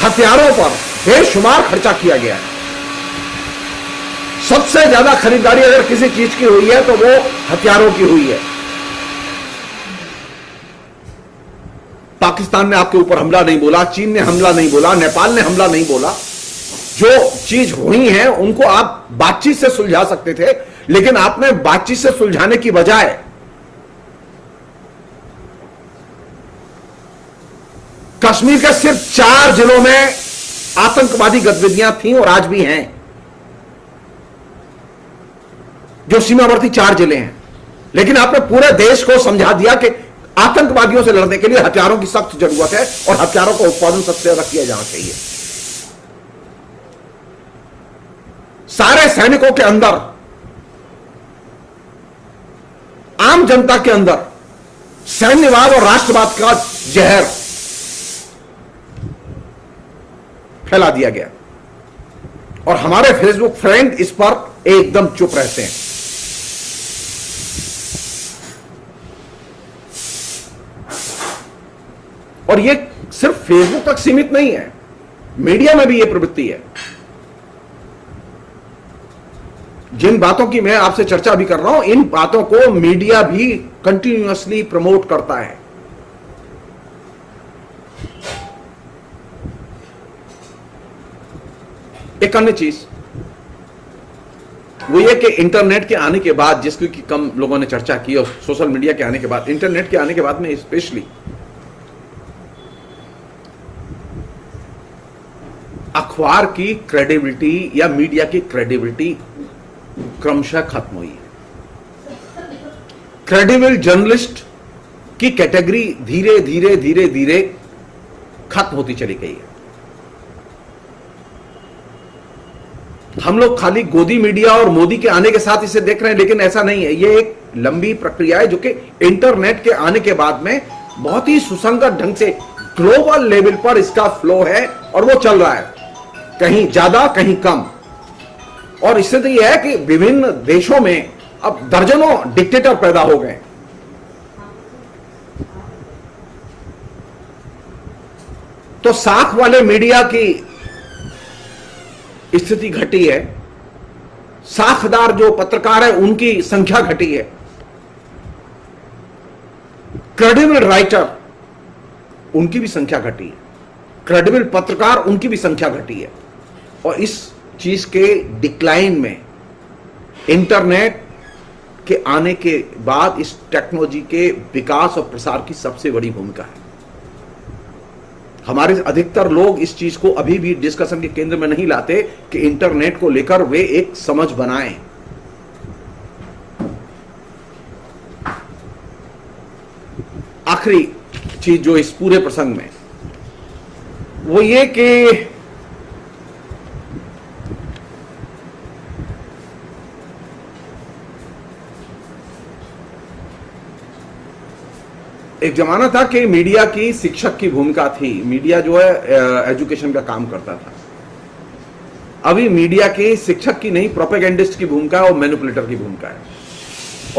हथियारों पर बेशुमार खर्चा किया गया है। सबसे ज्यादा खरीदारी अगर किसी चीज की हुई है तो वो हथियारों की हुई है। पाकिस्तान ने आपके ऊपर हमला नहीं बोला, चीन ने हमला नहीं बोला, नेपाल ने हमला नहीं बोला। जो चीज हुई है उनको आप बातचीत से सुलझा सकते थे, लेकिन आपने बातचीत से सुलझाने की बजाय कश्मीर के सिर्फ 4 जिलों में आतंकवादी गतिविधियां थीं और आज भी हैं, जो सीमावर्ती 4 जिले हैं, लेकिन आपने पूरे देश को समझा दिया कि आतंकवादियों से लड़ने के लिए हथियारों की सख्त जरूरत है और हथियारों का उत्पादन सबसे ज्यादा किया जाना चाहिए। सारे सैनिकों के अंदर, आम जनता के अंदर सैन्यवाद और राष्ट्रवाद का जहर फैला दिया गया, और हमारे फेसबुक फ्रेंड इस पर एकदम चुप रहते हैं। और ये सिर्फ फेसबुक तक सीमित नहीं है, मीडिया में भी ये प्रवृत्ति है। जिन बातों की मैं आपसे चर्चा भी कर रहा हूं, इन बातों को मीडिया भी कंटिन्यूअसली प्रमोट करता है। एक अन्य चीज वो ये कि इंटरनेट के आने के बाद, जिसकी कि कम लोगों ने चर्चा की, और सोशल मीडिया के आने के बाद, इंटरनेट के आने के बाद में स्पेशली अखबार की क्रेडिबिलिटी या मीडिया की क्रेडिबिलिटी क्रमशः खत्म हुई है। क्रेडिबल जर्नलिस्ट की कैटेगरी धीरे धीरे धीरे धीरे खत्म होती चली गई है। हम लोग खाली गोदी मीडिया और मोदी के आने के साथ इसे देख रहे हैं, लेकिन ऐसा नहीं है। यह एक लंबी प्रक्रिया है जो कि इंटरनेट के आने के बाद में बहुत ही सुसंगत ढंग से ग्लोबल लेवल पर इसका फ्लो है और वो चल रहा है, कहीं ज्यादा कहीं कम। और इससे तो यह है कि विभिन्न देशों में अब दर्जनों डिक्टेटर पैदा हो गए। तो साख वाले मीडिया की स्थिति घटी है, साखदार जो पत्रकार है उनकी संख्या घटी है, क्रेडिबल राइटर उनकी भी संख्या घटी है, क्रेडिबल पत्रकार उनकी भी संख्या घटी है। और इस चीज के डिक्लाइन में इंटरनेट के आने के बाद इस टेक्नोलॉजी के विकास और प्रसार की सबसे बड़ी भूमिका है। हमारे अधिकतर लोग इस चीज को अभी भी डिस्कशन के केंद्र में नहीं लाते कि इंटरनेट को लेकर वे एक समझ बनाएं। आखिरी चीज जो इस पूरे प्रसंग में, वो ये कि एक जमाना था कि मीडिया की शिक्षक की भूमिका थी, मीडिया जो है एजुकेशन का काम करता था। अभी मीडिया की शिक्षक की नहीं, प्रोपेगेंडिस्ट की भूमिका है और मैनिपुलेटर की भूमिका है,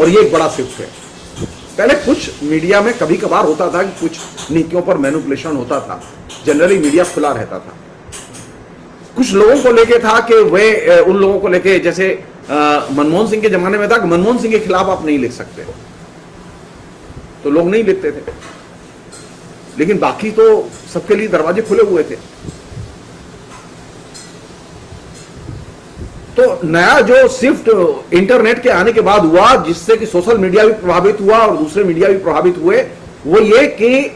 और ये एक बड़ा शिफ्ट है। पहले कुछ मीडिया में कभी कभार होता था कि कुछ नीतियों पर मैनिपुलेशन होता था, जनरली मीडिया खुला रहता था। कुछ लोगों को लेके था कि वे उन लोगों को लेके, जैसे मनमोहन सिंह के जमाने में था कि मनमोहन सिंह के खिलाफ आप नहीं लिख सकते, तो लोग नहीं लिखते थे, लेकिन बाकी तो सबके लिए दरवाजे खुले हुए थे। तो नया जो शिफ्ट इंटरनेट के आने के बाद हुआ, जिससे कि सोशल मीडिया भी प्रभावित हुआ और दूसरे मीडिया भी प्रभावित हुए, वो ये कि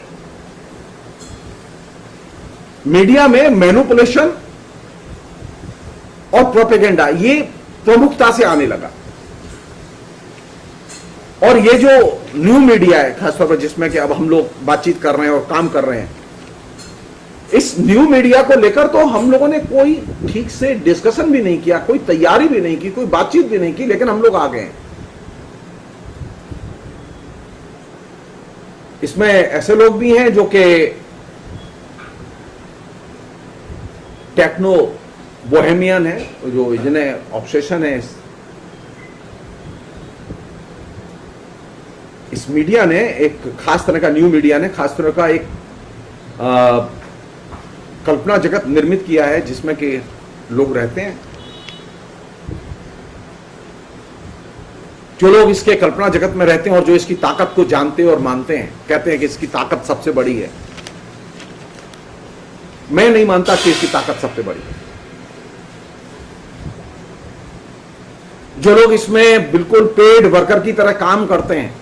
मीडिया में मैनिपुलेशन और प्रोपेगेंडा ये प्रमुखता से आने लगा। और ये जो न्यू मीडिया है खासतौर पर, जिसमें कि अब हम लोग बातचीत कर रहे हैं और काम कर रहे हैं, इस न्यू मीडिया को लेकर तो हम लोगों ने कोई ठीक से डिस्कशन भी नहीं किया, कोई तैयारी भी नहीं की, कोई बातचीत भी नहीं की, लेकिन हम लोग आ गए। इसमें ऐसे लोग भी हैं जो कि टेक्नो बोहेमियन है, जो जिन्हें ऑब्सेशन है इस मीडिया ने, एक खास तरह का न्यू मीडिया ने खास तरह का एक कल्पना जगत निर्मित किया है, जिसमें कि लोग रहते हैं। जो लोग इसके कल्पना जगत में रहते हैं और जो इसकी ताकत को जानते और मानते हैं, कहते हैं कि इसकी ताकत सबसे बड़ी है। मैं नहीं मानता कि इसकी ताकत सबसे बड़ी है। जो लोग इसमें बिल्कुल पेड वर्कर की तरह काम करते हैं,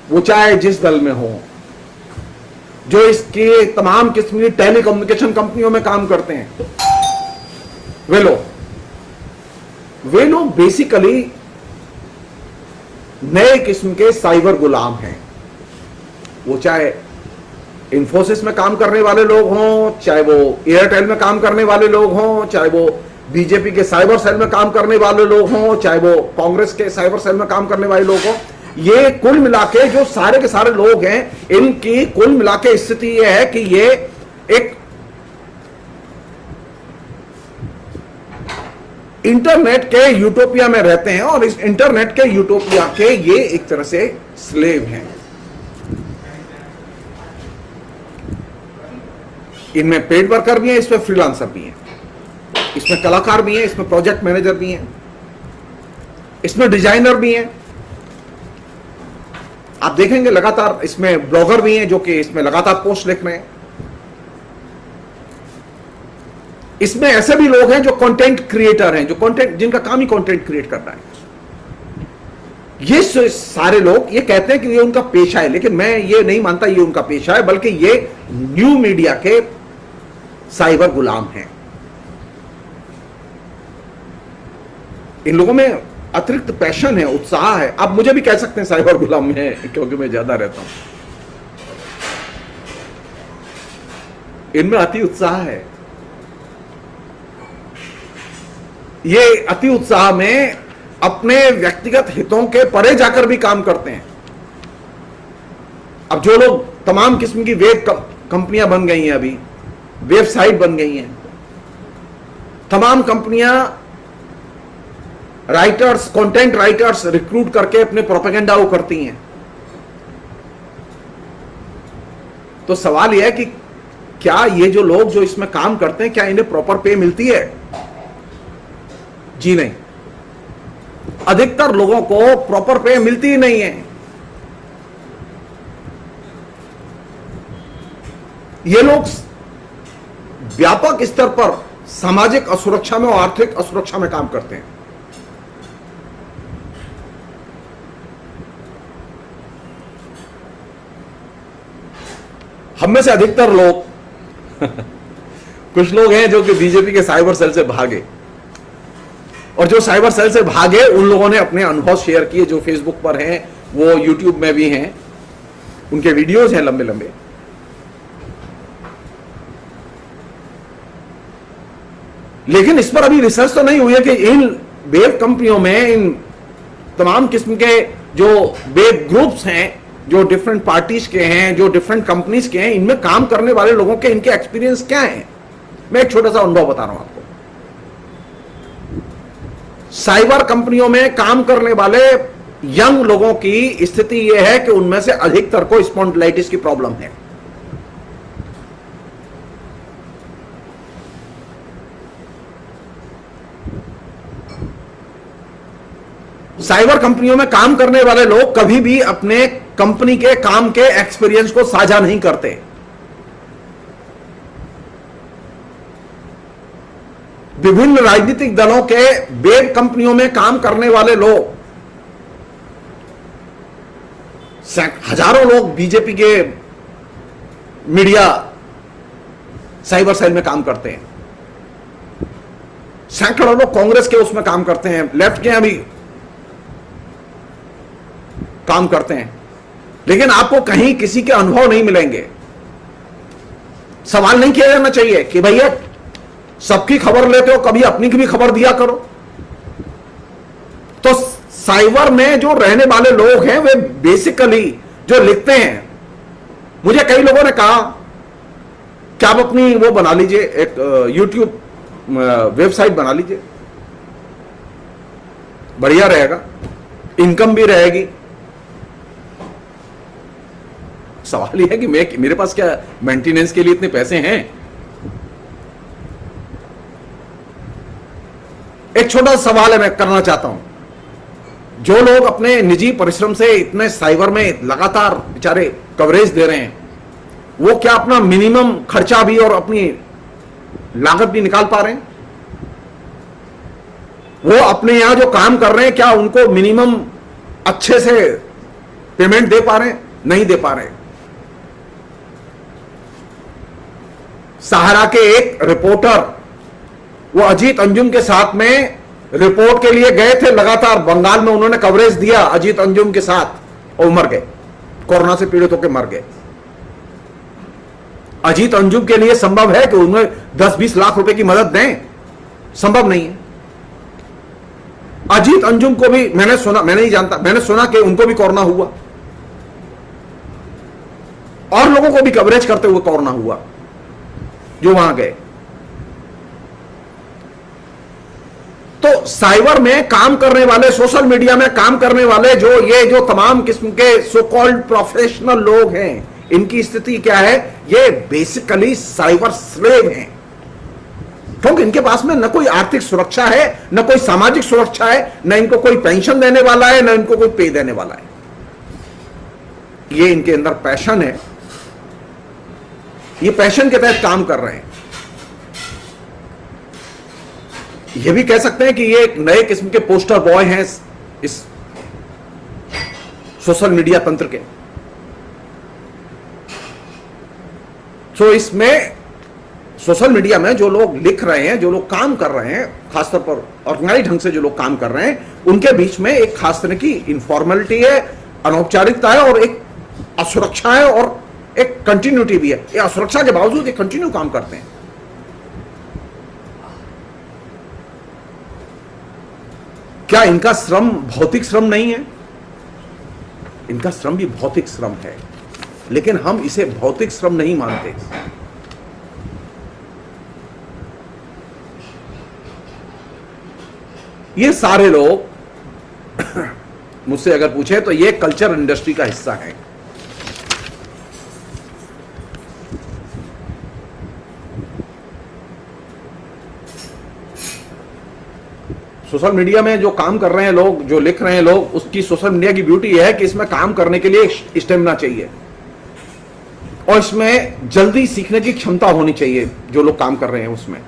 वो चाहे जिस दल में हो, जो इसके तमाम किस्म की टेलीकम्युनिकेशन कंपनियों में काम करते हैं, वे लोग बेसिकली नए किस्म के साइबर गुलाम हैं। वो चाहे इंफोसिस में काम करने वाले लोग हों, चाहे वो एयरटेल में काम करने वाले लोग हों, चाहे वो बीजेपी के साइबर सेल में काम करने वाले लोग हों, चाहे वो कांग्रेस के साइबर सेल में काम करने वाले लोग हों, ये कुल मिलाके जो सारे के सारे लोग हैं, इनकी कुल मिलाके स्थिति यह है कि ये एक इंटरनेट के यूटोपिया में रहते हैं, और इस इंटरनेट के यूटोपिया के ये एक तरह से स्लेव हैं। इनमें पेड वर्कर भी हैं, इसमें फ्रीलांसर भी हैं, इसमें कलाकार भी हैं, इसमें प्रोजेक्ट मैनेजर भी हैं, इसमें डिजाइनर भी हैं। आप देखेंगे लगातार इसमें ब्लॉगर भी हैं जो कि इसमें लगातार पोस्ट लिख रहे हैं। इसमें ऐसे भी लोग हैं जो कंटेंट क्रिएटर हैं, जो कंटेंट, जिनका काम ही कंटेंट क्रिएट करना है। ये सारे लोग ये कहते हैं कि ये उनका पेशा है, लेकिन मैं ये नहीं मानता ये उनका पेशा है, बल्कि ये न्यू मीडिया के साइबर गुलाम हैं। इन लोगों में अतिरिक्त पैशन है, उत्साह है। आप मुझे भी कह सकते हैं साइबर गुलाम में, क्योंकि मैं ज्यादा रहता हूं। इनमें अति उत्साह है। ये अति उत्साह में अपने व्यक्तिगत हितों के परे जाकर भी काम करते हैं। अब जो लोग, तमाम किस्म की वेब कंपनियां बन गई हैं, अभी वेबसाइट बन गई हैं, तमाम कंपनियां राइटर्स, कंटेंट राइटर्स रिक्रूट करके अपने प्रोपेगेंडा वो करती हैं। तो सवाल यह है कि क्या ये जो लोग जो इसमें काम करते हैं, क्या इन्हें प्रॉपर पे मिलती है? जी नहीं, अधिकतर लोगों को प्रॉपर पे मिलती ही नहीं है। ये लोग व्यापक स्तर पर सामाजिक असुरक्षा में और आर्थिक असुरक्षा में काम करते हैं। हम में से अधिकतर लोग कुछ लोग हैं जो कि बीजेपी के साइबर सेल से भागे, और जो साइबर सेल से भागे उन लोगों ने अपने अनुभव शेयर किए, जो फेसबुक पर हैं, वो यूट्यूब में भी हैं, उनके वीडियोज हैं लंबे लंबे। लेकिन इस पर अभी रिसर्च तो नहीं हुई है कि इन वेब कंपनियों में, इन तमाम किस्म के जो वेब ग्रुप्स हैं, जो डिफरेंट पार्टीज के हैं, जो डिफरेंट कंपनीज के हैं, इनमें काम करने वाले लोगों के इनके एक्सपीरियंस क्या हैं। मैं एक छोटा सा अनुभव बता रहा हूं आपको। साइबर कंपनियों में काम करने वाले यंग लोगों की स्थिति यह है कि उनमें से अधिकतर को स्पॉन्डिलाइटिस की प्रॉब्लम है। साइबर कंपनियों में काम करने वाले लोग कभी भी अपने कंपनी के काम के एक्सपीरियंस को साझा नहीं करते। विभिन्न राजनीतिक दलों के वेब कंपनियों में काम करने वाले लोग, हजारों लोग बीजेपी के मीडिया साइबर सेल में काम करते हैं, सैकड़ों लोग कांग्रेस के उसमें काम करते हैं, लेफ्ट के अभी काम करते हैं, लेकिन आपको कहीं किसी के अनुभव नहीं मिलेंगे। सवाल नहीं किया जाना चाहिए कि भैया सबकी खबर लेते हो, कभी अपनी की भी खबर दिया करो। तो साइबर में जो रहने वाले लोग हैं वे बेसिकली जो लिखते हैं, मुझे कई लोगों ने कहा कि आप अपनी वो बना लीजिए, एक यूट्यूब वेबसाइट बना लीजिए, बढ़िया रहेगा, इनकम भी रहेगी। सवाल यह है कि मेरे पास क्या मेंटेनेंस के लिए इतने पैसे हैं। एक छोटा सवाल है मैं करना चाहता हूं, जो लोग अपने निजी परिश्रम से इतने साइबर में लगातार बेचारे कवरेज दे रहे हैं, वो क्या अपना मिनिमम खर्चा भी और अपनी लागत भी निकाल पा रहे हैं? वो अपने यहां जो काम कर रहे हैं, क्या उनको मिनिमम अच्छे से पेमेंट दे पा रहे हैं? नहीं दे पा रहे। सहारा के एक रिपोर्टर, वो अजीत अंजुम के साथ में रिपोर्ट के लिए गए थे, लगातार बंगाल में उन्होंने कवरेज दिया अजीत अंजुम के साथ, और मर गए, कोरोना से पीड़ित होकर मर गए। अजीत अंजुम के लिए संभव है कि उन्हें 10-20 लाख रुपए की मदद दें? संभव नहीं है। अजीत अंजुम को भी मैंने सुना, मैं नहीं जानता, मैंने सुना कि उनको भी कोरोना हुआ, और लोगों को भी कवरेज करते हुए कोरोना हुआ जो वहां गए। तो साइबर में काम करने वाले, सोशल मीडिया में काम करने वाले जो तमाम किस्म के सो कॉल्ड प्रोफेशनल लोग हैं, इनकी स्थिति क्या है? ये बेसिकली साइबर स्लेव हैं, क्योंकि इनके पास में न कोई आर्थिक सुरक्षा है, न कोई सामाजिक सुरक्षा है, न इनको कोई पेंशन देने वाला है, न इनको कोई पे देने वाला है। ये इनके अंदर पैशन है, ये पैशन के तहत काम कर रहे हैं। ये भी कह सकते हैं कि ये एक नए किस्म के पोस्टर बॉय हैं इस सोशल मीडिया तंत्र के। तो इसमें सोशल मीडिया में जो लोग लिख रहे हैं, जो लोग काम कर रहे हैं, खासतौर पर ऑर्गेनाइज ढंग से जो लोग काम कर रहे हैं, उनके बीच में एक खास तरह की इनफॉर्मेलिटी है, अनौपचारिकता है, और एक असुरक्षा है, और एक कंटिन्यूटी भी है। ये असुरक्षा के बावजूद ये कंटिन्यू काम करते हैं। क्या इनका श्रम भौतिक श्रम नहीं है? इनका श्रम भी भौतिक श्रम है, लेकिन हम इसे भौतिक श्रम नहीं मानते। ये सारे लोग मुझसे अगर पूछे तो ये कल्चर इंडस्ट्री का हिस्सा है। सोशल मीडिया में जो काम कर रहे हैं लोग, जो लिख रहे हैं लोग, उसकी सोशल मीडिया की ब्यूटी है कि इसमें काम करने के लिए स्टेमिना चाहिए, और इसमें जल्दी सीखने की क्षमता होनी चाहिए। जो लोग काम कर रहे हैं उसमें,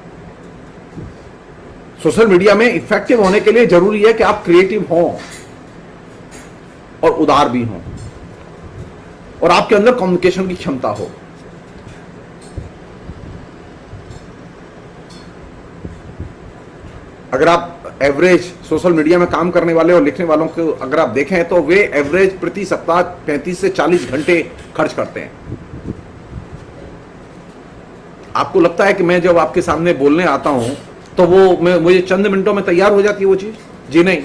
सोशल मीडिया में इफेक्टिव होने के लिए जरूरी है कि आप क्रिएटिव हों और उदार भी हों, और आपके अंदर कम्युनिकेशन की क्षमता हो। अगर आप एवरेज सोशल मीडिया में काम करने वाले और लिखने वालों को अगर आप देखें तो वे एवरेज प्रति सप्ताह 35 से 40 घंटे खर्च करते हैं। आपको लगता है कि मैं जब आपके सामने बोलने आता हूं तो मुझे चंद मिनटों में तैयार हो जाती है वो चीज? जी नहीं,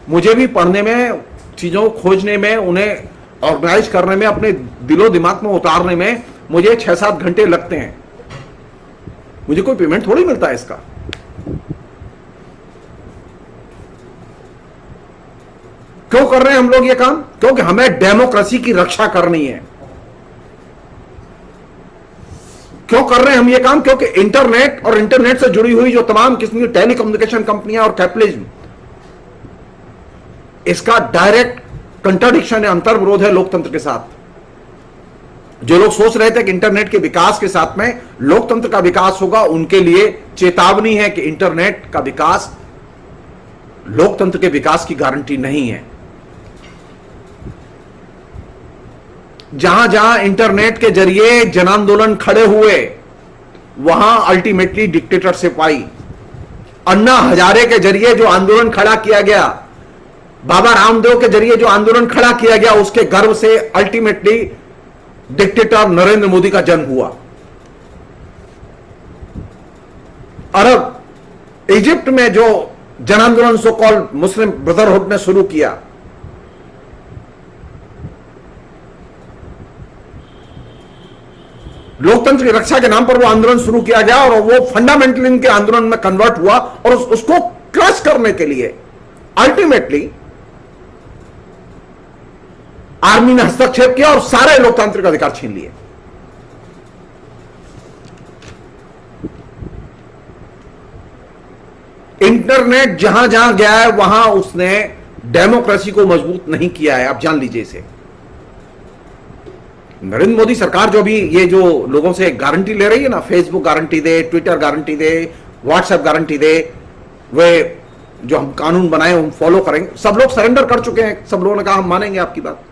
मुझे भी पढ़ने में, चीजों को खोजने में, उन्हें ऑर्गेनाइज करने में, अपने दिलो दिमाग में उतारने में मुझे 6-7 घंटे लगते हैं। मुझे कोई पेमेंट थोड़ी मिलता है इसका। क्यों कर रहे हैं हम लोग ये काम? क्योंकि हमें डेमोक्रेसी की रक्षा करनी है। क्यों कर रहे हैं हम ये काम? क्योंकि इंटरनेट और इंटरनेट से जुड़ी हुई जो तमाम किस्म की टेलीकम्युनिकेशन कंपनियां और कैपिटलिज्म, इसका डायरेक्ट कंट्राडिक्शन है, अंतर विरोध है लोकतंत्र के साथ। जो लोग सोच रहे थे कि इंटरनेट के विकास के साथ में लोकतंत्र का विकास होगा, उनके लिए चेतावनी है कि इंटरनेट का विकास लोकतंत्र के विकास की गारंटी नहीं है। जहां जहां इंटरनेट के जरिए जन आंदोलन खड़े हुए, वहां अल्टीमेटली डिक्टेटरशिप आई। अन्ना हजारे के जरिए जो आंदोलन खड़ा किया गया, बाबा रामदेव के जरिए जो आंदोलन खड़ा किया गया, उसके गर्व से अल्टीमेटली डिक्टेटर नरेंद्र मोदी का जन्म हुआ। अरब, इजिप्ट में जो जन आंदोलन सो कॉल्ड मुस्लिम ब्रदरहुड ने शुरू किया, लोकतंत्र की रक्षा के नाम पर वो आंदोलन शुरू किया गया और वो फंडामेंटलिज्म के आंदोलन में कन्वर्ट हुआ और उसको क्रश करने के लिए अल्टीमेटली आर्मी ने हस्तक्षेप किया और सारे लोकतांत्रिक अधिकार छीन लिए। इंटरनेट जहां जहां गया है वहां उसने डेमोक्रेसी को मजबूत नहीं किया है। आप जान लीजिए इसे। नरेंद्र मोदी सरकार जो भी ये जो लोगों से गारंटी ले रही है ना, फेसबुक गारंटी दे, ट्विटर गारंटी दे, व्हाट्सएप गारंटी दे, वे जो हम कानून बनाए हम फॉलो करेंगे, सब लोग सरेंडर कर चुके हैं। सब लोगों ने कहा हम मानेंगे आपकी बात।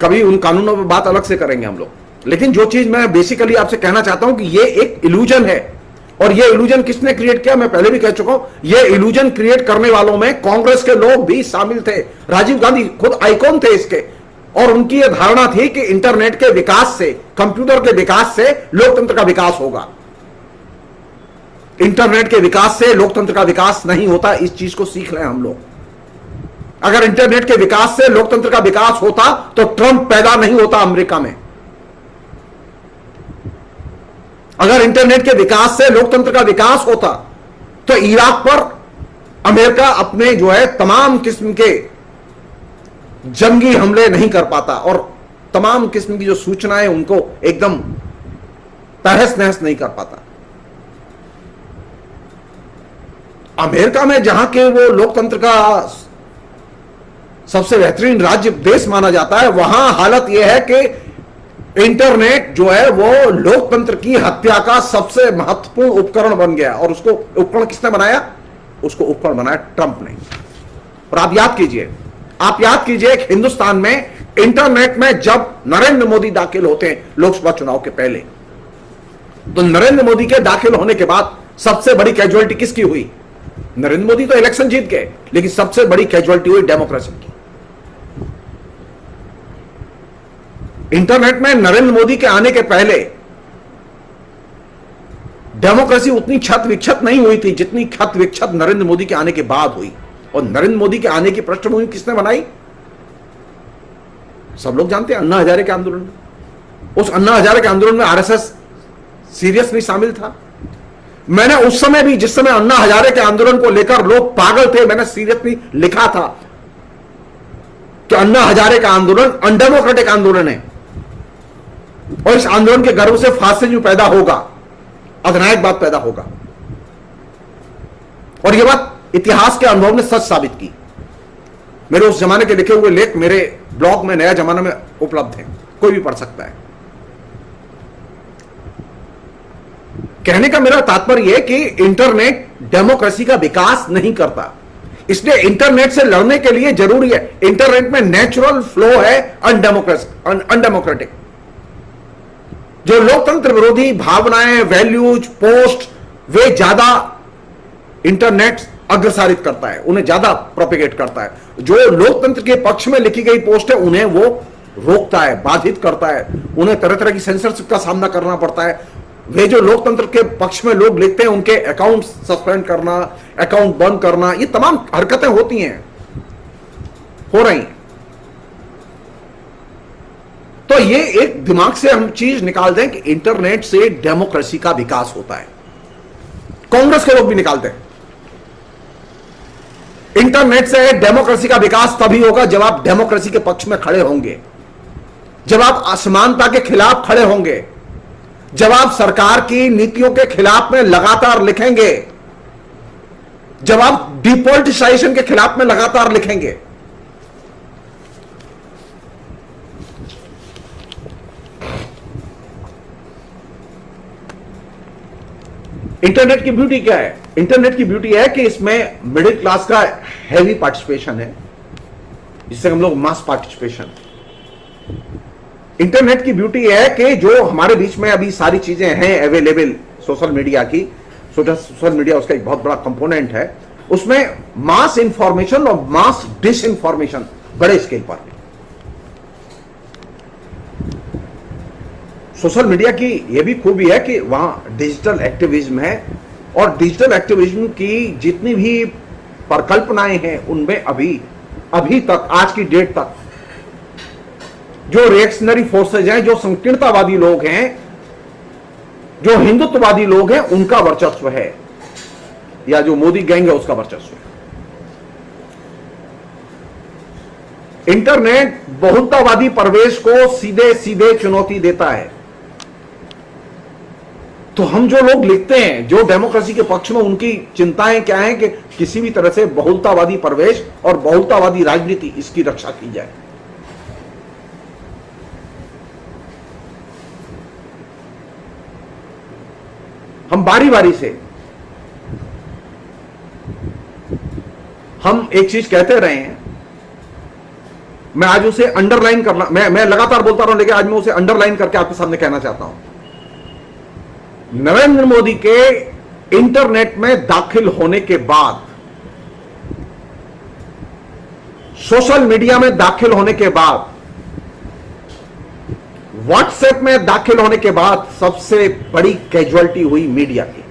कभी उन कानूनों पर बात अलग से करेंगे हम लोग। लेकिन जो चीज मैं बेसिकली आपसे कहना चाहता हूं कि ये एक इल्यूजन है। और ये इल्यूजन किसने क्रिएट किया? मैं पहले भी कह चुका हूं, ये इल्यूजन क्रिएट करने वालों में कांग्रेस के लोग भी शामिल थे। राजीव गांधी खुद आइकॉन थे इसके। और उनकी यह धारणा थी कि इंटरनेट के विकास से, कंप्यूटर के विकास से लोकतंत्र का विकास होगा। इंटरनेट के विकास से लोकतंत्र का विकास नहीं होता। इस चीज को सीख लें हम लोग। अगर इंटरनेट के विकास से लोकतंत्र का विकास होता तो ट्रंप पैदा नहीं होता अमेरिका में। अगर इंटरनेट के विकास से लोकतंत्र का विकास होता तो इराक पर अमेरिका अपने जो है तमाम किस्म के जंगी हमले नहीं कर पाता और तमाम किस्म की जो सूचनाएं उनको एकदम तहस नहस नहीं कर पाता। अमेरिका में जहां के वो लोकतंत्र का सबसे बेहतरीन राज्य देश माना जाता है, वहां हालत यह है कि इंटरनेट जो है वो लोकतंत्र की हत्या का सबसे महत्वपूर्ण उपकरण बन गया। और उसको उपकरण किसने बनाया? उसको उपकरण बनाया ट्रंप ने। और आप याद कीजिए कि हिंदुस्तान में इंटरनेट में जब नरेंद्र मोदी दाखिल होते हैं लोकसभा चुनाव के पहले, तो नरेंद्र मोदी के दाखिल होने के बाद सबसे बड़ी कैजुअलिटी किसकी हुई? नरेंद्र मोदी तो इलेक्शन जीत गए, लेकिन सबसे बड़ी कैजुअलिटी हुई डेमोक्रेसी की। इंटरनेट में नरेंद्र मोदी के आने के पहले डेमोक्रेसी उतनी क्षत विक्षत नहीं हुई थी जितनी क्षत विक्षत नरेंद्र मोदी के आने के बाद हुई। और नरेंद्र मोदी के आने की पृष्ठभूमि किसने बनाई? सब लोग जानते हैं, अन्ना हजारे के आंदोलन। उस अन्ना हजारे के आंदोलन में आरएसएस सीरियसली शामिल था। मैंने उस समय भी, जिस समय अन्ना हजारे के आंदोलन को लेकर लोग पागल थे, मैंने सीरियसली लिखा था कि अन्ना हजारे का आंदोलन अनडेमोक्रेटिक आंदोलन है और इस आंदोलन के गर्भ से फासिज्म पैदा होगा, अधिनायक बात पैदा होगा। और यह बात इतिहास के अनुभव ने सच साबित की। मेरे उस जमाने के लिखे हुए लेख मेरे ब्लॉग में नया जमाना में उपलब्ध है, कोई भी पढ़ सकता है। कहने का मेरा तात्पर्य यह कि इंटरनेट डेमोक्रेसी का विकास नहीं करता, इसलिए इंटरनेट से लड़ने के लिए जरूरी है। इंटरनेट में नेचुरल फ्लो है अनडेमोक्रेटिक। जो लोकतंत्र विरोधी भावनाएं, वैल्यूज, पोस्ट, वे ज्यादा इंटरनेट अग्रसारित करता है, उन्हें ज्यादा प्रोपेगेट करता है। जो लोकतंत्र के पक्ष में लिखी गई पोस्ट है उन्हें वो रोकता है, बाधित करता है, उन्हें तरह तरह की सेंसरशिप का सामना करना पड़ता है। वे जो लोकतंत्र के पक्ष में लोग लिखते हैं उनके अकाउंट सस्पेंड करना, अकाउंट बंद करना, ये तमाम हरकतें होती हैं, हो रही हैं। तो ये एक दिमाग से हम चीज निकाल दें कि इंटरनेट से डेमोक्रेसी का विकास होता है। कांग्रेस के लोग भी निकालते हैं इंटरनेट से डेमोक्रेसी का विकास तभी होगा जब आप डेमोक्रेसी के पक्ष में खड़े होंगे, जब आप असमानता के खिलाफ खड़े होंगे, जब आप सरकार की नीतियों के खिलाफ में लगातार लिखेंगे, जब आप डिपॉलिटिसाइजेशन के खिलाफ में लगातार लिखेंगे। इंटरनेट की ब्यूटी क्या है? इंटरनेट की ब्यूटी है कि इसमें मिडिल क्लास का हैवी पार्टिसिपेशन है, जिससे हम लोग मास पार्टिसिपेशन। इंटरनेट की ब्यूटी है कि जो हमारे बीच में अभी सारी चीजें हैं अवेलेबल सोशल मीडिया की, सोशल मीडिया उसका एक बहुत बड़ा कंपोनेंट है, उसमें मास इंफॉर्मेशन और मास डिस इंफॉर्मेशन बड़े स्केल पर है। सोशल मीडिया की यह भी खूबी है कि वहां डिजिटल एक्टिविज्म है, और डिजिटल एक्टिविज्म की जितनी भी परिकल्पनाएं हैं उनमें अभी तक, आज की डेट तक, जो रिएक्शनरी फोर्सेज हैं, जो संकीर्णतावादी लोग हैं, जो हिंदुत्ववादी लोग हैं, उनका वर्चस्व है, या जो मोदी गैंग है उसका वर्चस्व है। इंटरनेट बहुलतावादी परिवेश को सीधे सीधे चुनौती देता है। तो हम जो लोग लिखते हैं जो डेमोक्रेसी के पक्ष में, उनकी चिंताएं क्या हैं कि किसी भी तरह से बहुलतावादी परिवेश और बहुलतावादी राजनीति, इसकी रक्षा की जाए। हम बारी बारी से हम एक चीज कहते रहे हैं, मैं आज उसे अंडरलाइन करना, मैं लगातार बोलता रहा हूं, लेकिन आज मैं उसे अंडरलाइन करके आपके सामने कहना चाहता हूं। नरेंद्र मोदी के इंटरनेट में दाखिल होने के बाद, सोशल मीडिया में दाखिल होने के बाद, व्हाट्सएप में दाखिल होने के बाद सबसे बड़ी कैजुअलिटी हुई मीडिया की।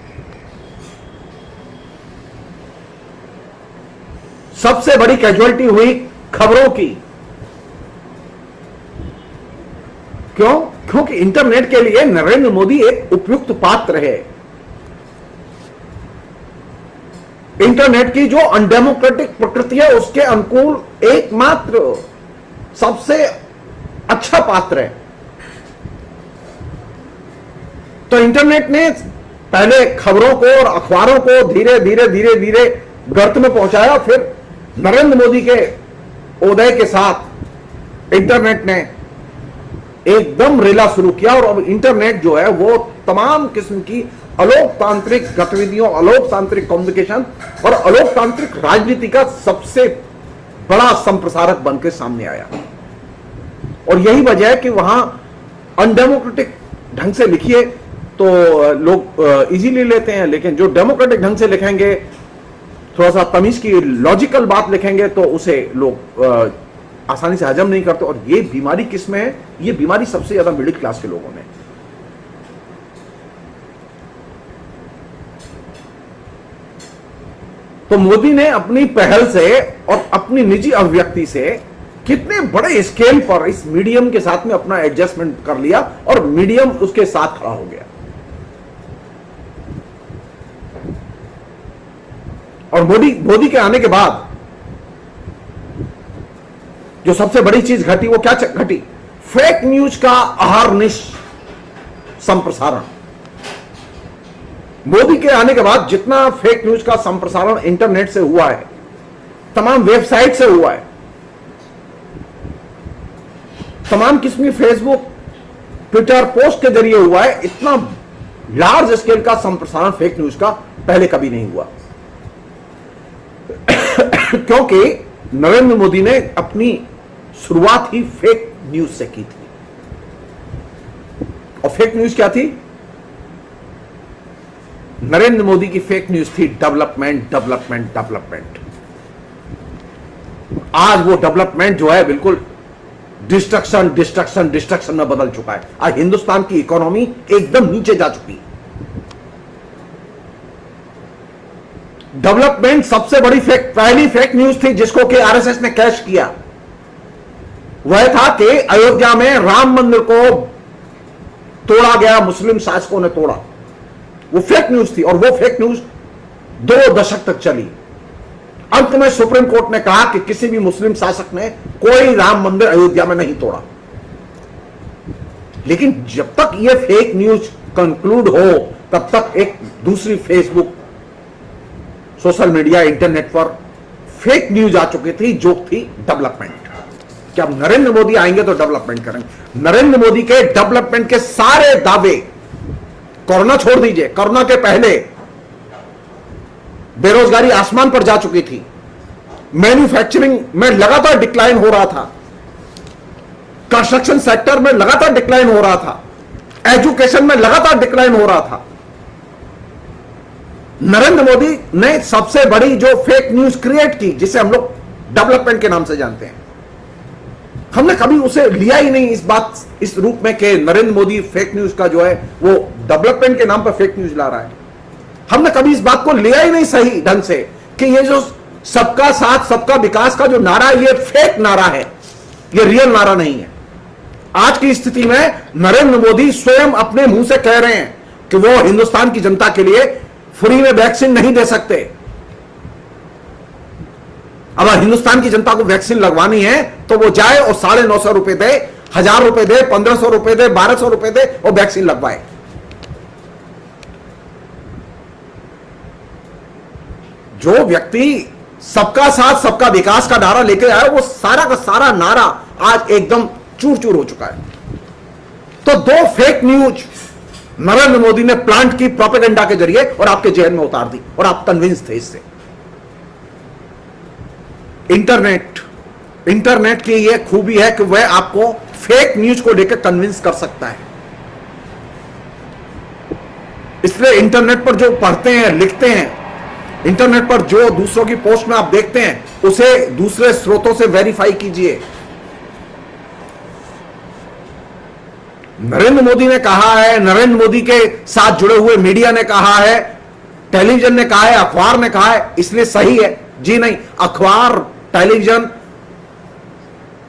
सबसे बड़ी कैजुअलिटी हुई खबरों की। क्यों? क्योंकि इंटरनेट के लिए नरेंद्र मोदी एक उपयुक्त पात्र है। इंटरनेट की जो अनडेमोक्रेटिक प्रकृति है उसके अनुकूल एकमात्र सबसे अच्छा पात्र है। तो इंटरनेट ने पहले खबरों को और अखबारों को धीरे धीरे गर्त में पहुंचाया, फिर नरेंद्र मोदी के उदय के साथ इंटरनेट ने एकदम रेला शुरू किया, और अब इंटरनेट जो है वो तमाम किस्म की अलोकतांत्रिक गतिविधियों, अलोकतांत्रिक कम्युनिकेशन और अलोकतांत्रिक राजनीति का सबसे बड़ा संप्रसारक बनकर सामने आया। और यही वजह है कि वहां अनडेमोक्रेटिक ढंग से लिखिए तो लोग इजीली लेते हैं, लेकिन जो डेमोक्रेटिक ढंग से लिखेंगे, थोड़ा सा तमीज की लॉजिकल बात लिखेंगे, तो उसे लोग आसानी से हजम नहीं करते। और ये बीमारी किसमें है? ये बीमारी सबसे ज्यादा मिडिल क्लास के लोगों में। तो मोदी ने अपनी पहल से और अपनी निजी अभिव्यक्ति से कितने बड़े स्केल पर इस मीडियम के साथ में अपना एडजस्टमेंट कर लिया, और मीडियम उसके साथ खड़ा हो गया। और मोदी के आने के बाद जो सबसे बड़ी चीज घटी, वो क्या घटी? फेक न्यूज का अहर्निश संप्रसारण। मोदी के आने के बाद जितना फेक न्यूज का संप्रसारण इंटरनेट से हुआ है, तमाम वेबसाइट से हुआ है, तमाम किस्म की फेसबुक, ट्विटर पोस्ट के जरिए हुआ है, इतना लार्ज स्केल का संप्रसारण फेक न्यूज का पहले कभी नहीं हुआ। क्योंकि नरेंद्र मोदी ने अपनी शुरुआत ही फेक न्यूज से की थी। और फेक न्यूज क्या थी? नरेंद्र मोदी की फेक न्यूज थी डेवलपमेंट डेवलपमेंट डेवलपमेंट। आज वो डेवलपमेंट जो है बिल्कुल डिस्ट्रक्शन डिस्ट्रक्शन डिस्ट्रक्शन में बदल चुका है। आज हिंदुस्तान की इकोनॉमी एकदम नीचे जा चुकी है। डेवलपमेंट सबसे बड़ी पहली फेक न्यूज थी जिसको कि आरएसएस ने कैश किया, वह था कि अयोध्या में राम मंदिर को तोड़ा गया, मुस्लिम शासकों ने तोड़ा। वो फेक न्यूज थी और वो फेक न्यूज 2 दशक तक चली। अंत में सुप्रीम कोर्ट ने कहा कि किसी भी मुस्लिम शासक ने कोई राम मंदिर अयोध्या में नहीं तोड़ा। लेकिन जब तक ये फेक न्यूज कंक्लूड हो तब तक एक दूसरी फेसबुक, सोशल मीडिया, इंटरनेट पर फेक न्यूज आ चुकी थी जो थी डेवलपमेंट। कि अब नरेंद्र मोदी आएंगे तो डेवलपमेंट करेंगे। नरेंद्र मोदी के डेवलपमेंट के सारे दावे, कोरोना छोड़ दीजिए, कोरोना के पहले बेरोजगारी आसमान पर जा चुकी थी, मैन्युफैक्चरिंग में लगातार डिक्लाइन हो रहा था, कंस्ट्रक्शन सेक्टर में लगातार डिक्लाइन हो रहा था, एजुकेशन में लगातार डिक्लाइन हो रहा था। नरेंद्र मोदी ने सबसे बड़ी जो फेक न्यूज क्रिएट की, जिसे हम लोग डेवलपमेंट के नाम से जानते हैं, हमने कभी उसे लिया ही नहीं इस रूप में कि नरेंद्र मोदी फेक न्यूज का जो है वो डेवलपमेंट के नाम पर फेक न्यूज ला रहा है। हमने कभी इस बात को लिया ही नहीं सही ढंग से कि ये जो सबका साथ सबका विकास का जो नारा है ये फेक नारा है, ये रियल नारा नहीं है। आज की स्थिति में नरेंद्र मोदी स्वयं अपने मुंह से कह रहे हैं कि वो हिंदुस्तान की जनता के लिए फ्री में वैक्सीन नहीं दे सकते। अब हिंदुस्तान की जनता को वैक्सीन लगवानी है तो वो जाए और 950 रुपए दे, 1000 रुपए दे, 1500 रुपए दे, 1200 रुपए दे और वैक्सीन लगवाए। जो व्यक्ति सबका साथ सबका विकास का नारा लेके आया, वो सारा का सारा नारा आज एकदम चूर चूर हो चुका है। तो 2 फेक न्यूज नरेंद्र मोदी ने प्लांट की प्रोपेगेंडा के जरिए और आपके जेहन में उतार दी और आप कन्विंस थे इससे। इंटरनेट की यह खूबी है कि वह आपको फेक न्यूज को लेकर कन्विंस कर सकता है। इसलिए इंटरनेट पर जो पढ़ते हैं, लिखते हैं, इंटरनेट पर जो दूसरों की पोस्ट में आप देखते हैं, उसे दूसरे स्रोतों से वेरीफाई कीजिए। नरेंद्र मोदी ने कहा है, नरेंद्र मोदी के साथ जुड़े हुए मीडिया ने कहा है, टेलीविजन ने कहा है, अखबार ने कहा है, इसलिए सही है? जी नहीं। अखबार, टेलीविजन,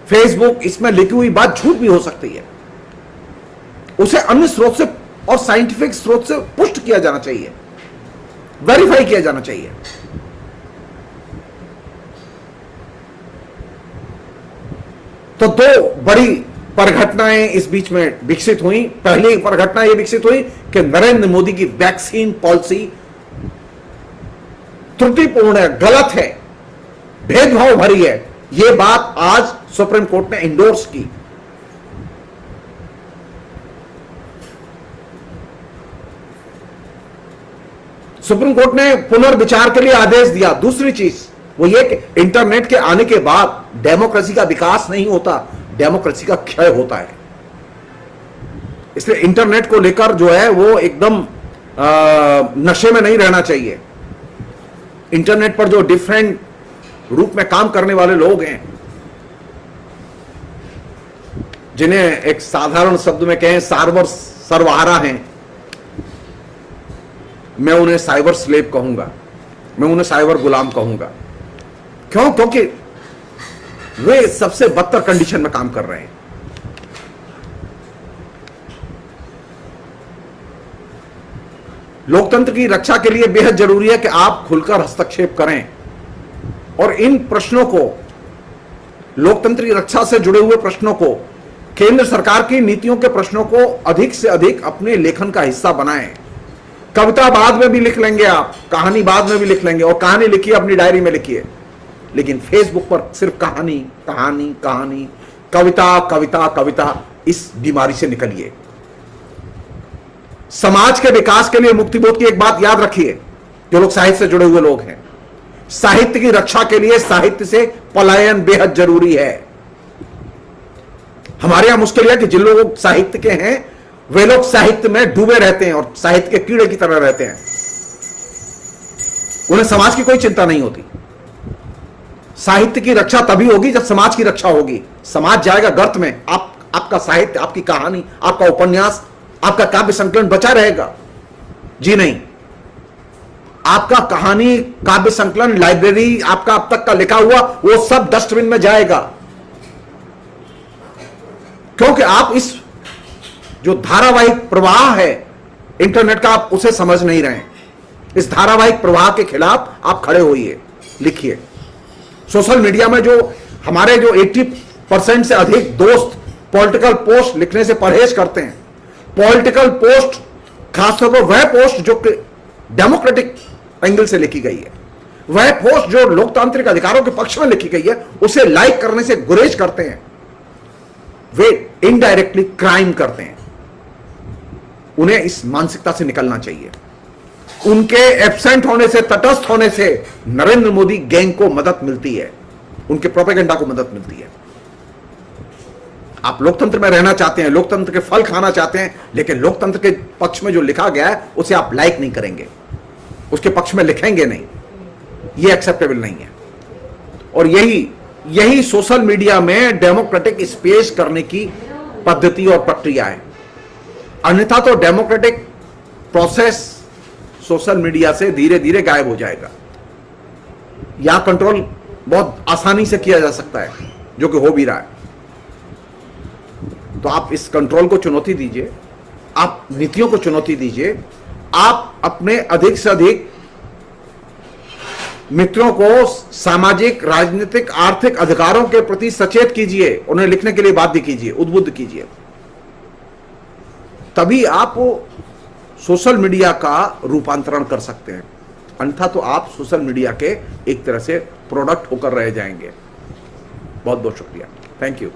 फेसबुक, इसमें लिखी हुई बात झूठ भी हो सकती है। उसे अन्य स्रोत से और साइंटिफिक स्रोत से पुष्ट किया जाना चाहिए, वेरीफाई किया जाना चाहिए। तो 2 बड़ी परिघटनाएं इस बीच में विकसित हुई। पहली परिघटना यह विकसित हुई कि नरेंद्र मोदी की वैक्सीन पॉलिसी त्रुटिपूर्ण है, गलत है, भेदभाव भरी है। यह बात आज सुप्रीम कोर्ट ने इंडोर्स की। सुप्रीम कोर्ट ने पुनर्विचार के लिए आदेश दिया। दूसरी चीज वो ये कि इंटरनेट के आने के बाद डेमोक्रेसी का विकास नहीं होता, डेमोक्रेसी का क्षय होता है। इसलिए इंटरनेट को लेकर जो है वो एकदम नशे में नहीं रहना चाहिए। इंटरनेट पर जो डिफरेंट रूप में काम करने वाले लोग हैं, जिन्हें एक साधारण शब्द में कहें साइबर सर्वहारा हैं, मैं उन्हें साइबर स्लेव कहूंगा, मैं उन्हें साइबर गुलाम कहूंगा। क्यों? क्योंकि वे सबसे बदतर कंडीशन में काम कर रहे हैं। लोकतंत्र की रक्षा के लिए बेहद जरूरी है कि आप खुलकर हस्तक्षेप करें और इन प्रश्नों को, लोकतंत्र की रक्षा से जुड़े हुए प्रश्नों को, केंद्र सरकार की नीतियों के प्रश्नों को अधिक से अधिक अपने लेखन का हिस्सा बनाएं। कविता बाद में भी लिख लेंगे आप, कहानी बाद में भी लिख लेंगे, और कहानी लिखिए, अपनी डायरी में लिखिए, लेकिन फेसबुक पर सिर्फ कहानी कहानी कहानी, कविता कविता कविता, इस बीमारी से निकलिए। समाज के विकास के लिए मुक्तिबोध की एक बात याद रखिए, जो लोग साहित्य से जुड़े हुए लोग हैं, साहित्य की रक्षा के लिए साहित्य से पलायन बेहद जरूरी है। हमारे यहां मुश्किल है कि जिन लोग साहित्य के हैं वे लोग साहित्य में डूबे रहते हैं और साहित्य के कीड़े की तरह रहते हैं। उन्हें समाज की कोई चिंता नहीं होती। साहित्य की रक्षा तभी होगी जब समाज की रक्षा होगी। समाज जाएगा गर्त में, आपका साहित्य, आपकी कहानी, आपका उपन्यास, आपका काव्य संकलन बचा रहेगा? जी नहीं। आपका कहानी, काव्य संकलन, लाइब्रेरी, आपका अब तक का लिखा हुआ, वो सब डस्टबिन में जाएगा, क्योंकि आप इस जो धारावाहिक प्रवाह है इंटरनेट का, आप उसे समझ नहीं रहे हैं। इस धारावाहिक प्रवाह के खिलाफ आप खड़े होइए, लिखिए। सोशल मीडिया में जो हमारे जो 80% से अधिक दोस्त पॉलिटिकल पोस्ट लिखने से परहेज करते हैं, पॉलिटिकल पोस्ट, खासतौर पर वह पोस्ट जो डेमोक्रेटिक एंगल से लिखी गई है, वह पोस्ट जो लोकतांत्रिक अधिकारों के पक्ष में लिखी गई है, उसे लाइक करने से गुरेज करते हैं, वे इनडायरेक्टली क्राइम करते हैं। उन्हें इस मानसिकता से निकलना चाहिए। उनके एब्सेंट होने से, तटस्थ होने से नरेंद्र मोदी गैंग को मदद मिलती है, उनके प्रोपेगेंडा को मदद मिलती है। आप लोकतंत्र में रहना चाहते हैं, लोकतंत्र के फल खाना चाहते हैं, लेकिन लोकतंत्र के पक्ष में जो लिखा गया है उसे आप लाइक नहीं करेंगे, उसके पक्ष में लिखेंगे नहीं, यह एक्सेप्टेबल नहीं है। और यही सोशल मीडिया में डेमोक्रेटिक स्पेस करने की पद्धति और प्रक्रिया है। अन्यथा तो डेमोक्रेटिक प्रोसेस सोशल मीडिया से धीरे धीरे गायब हो जाएगा। यहां कंट्रोल बहुत आसानी से किया जा सकता है, जो कि हो भी रहा है। तो आप इस कंट्रोल को चुनौती दीजिए, आप नीतियों को चुनौती दीजिए, आप अपने अधिक से अधिक मित्रों को सामाजिक, राजनीतिक, आर्थिक अधिकारों के प्रति सचेत कीजिए, उन्हें लिखने के लिए बाध्य कीजिए, उद्बुद्ध कीजिए। तभी आप सोशल मीडिया का रूपांतरण कर सकते हैं। अन्यथा तो आप सोशल मीडिया के एक तरह से प्रोडक्ट होकर रह जाएंगे। बहुत बहुत शुक्रिया। Thank you.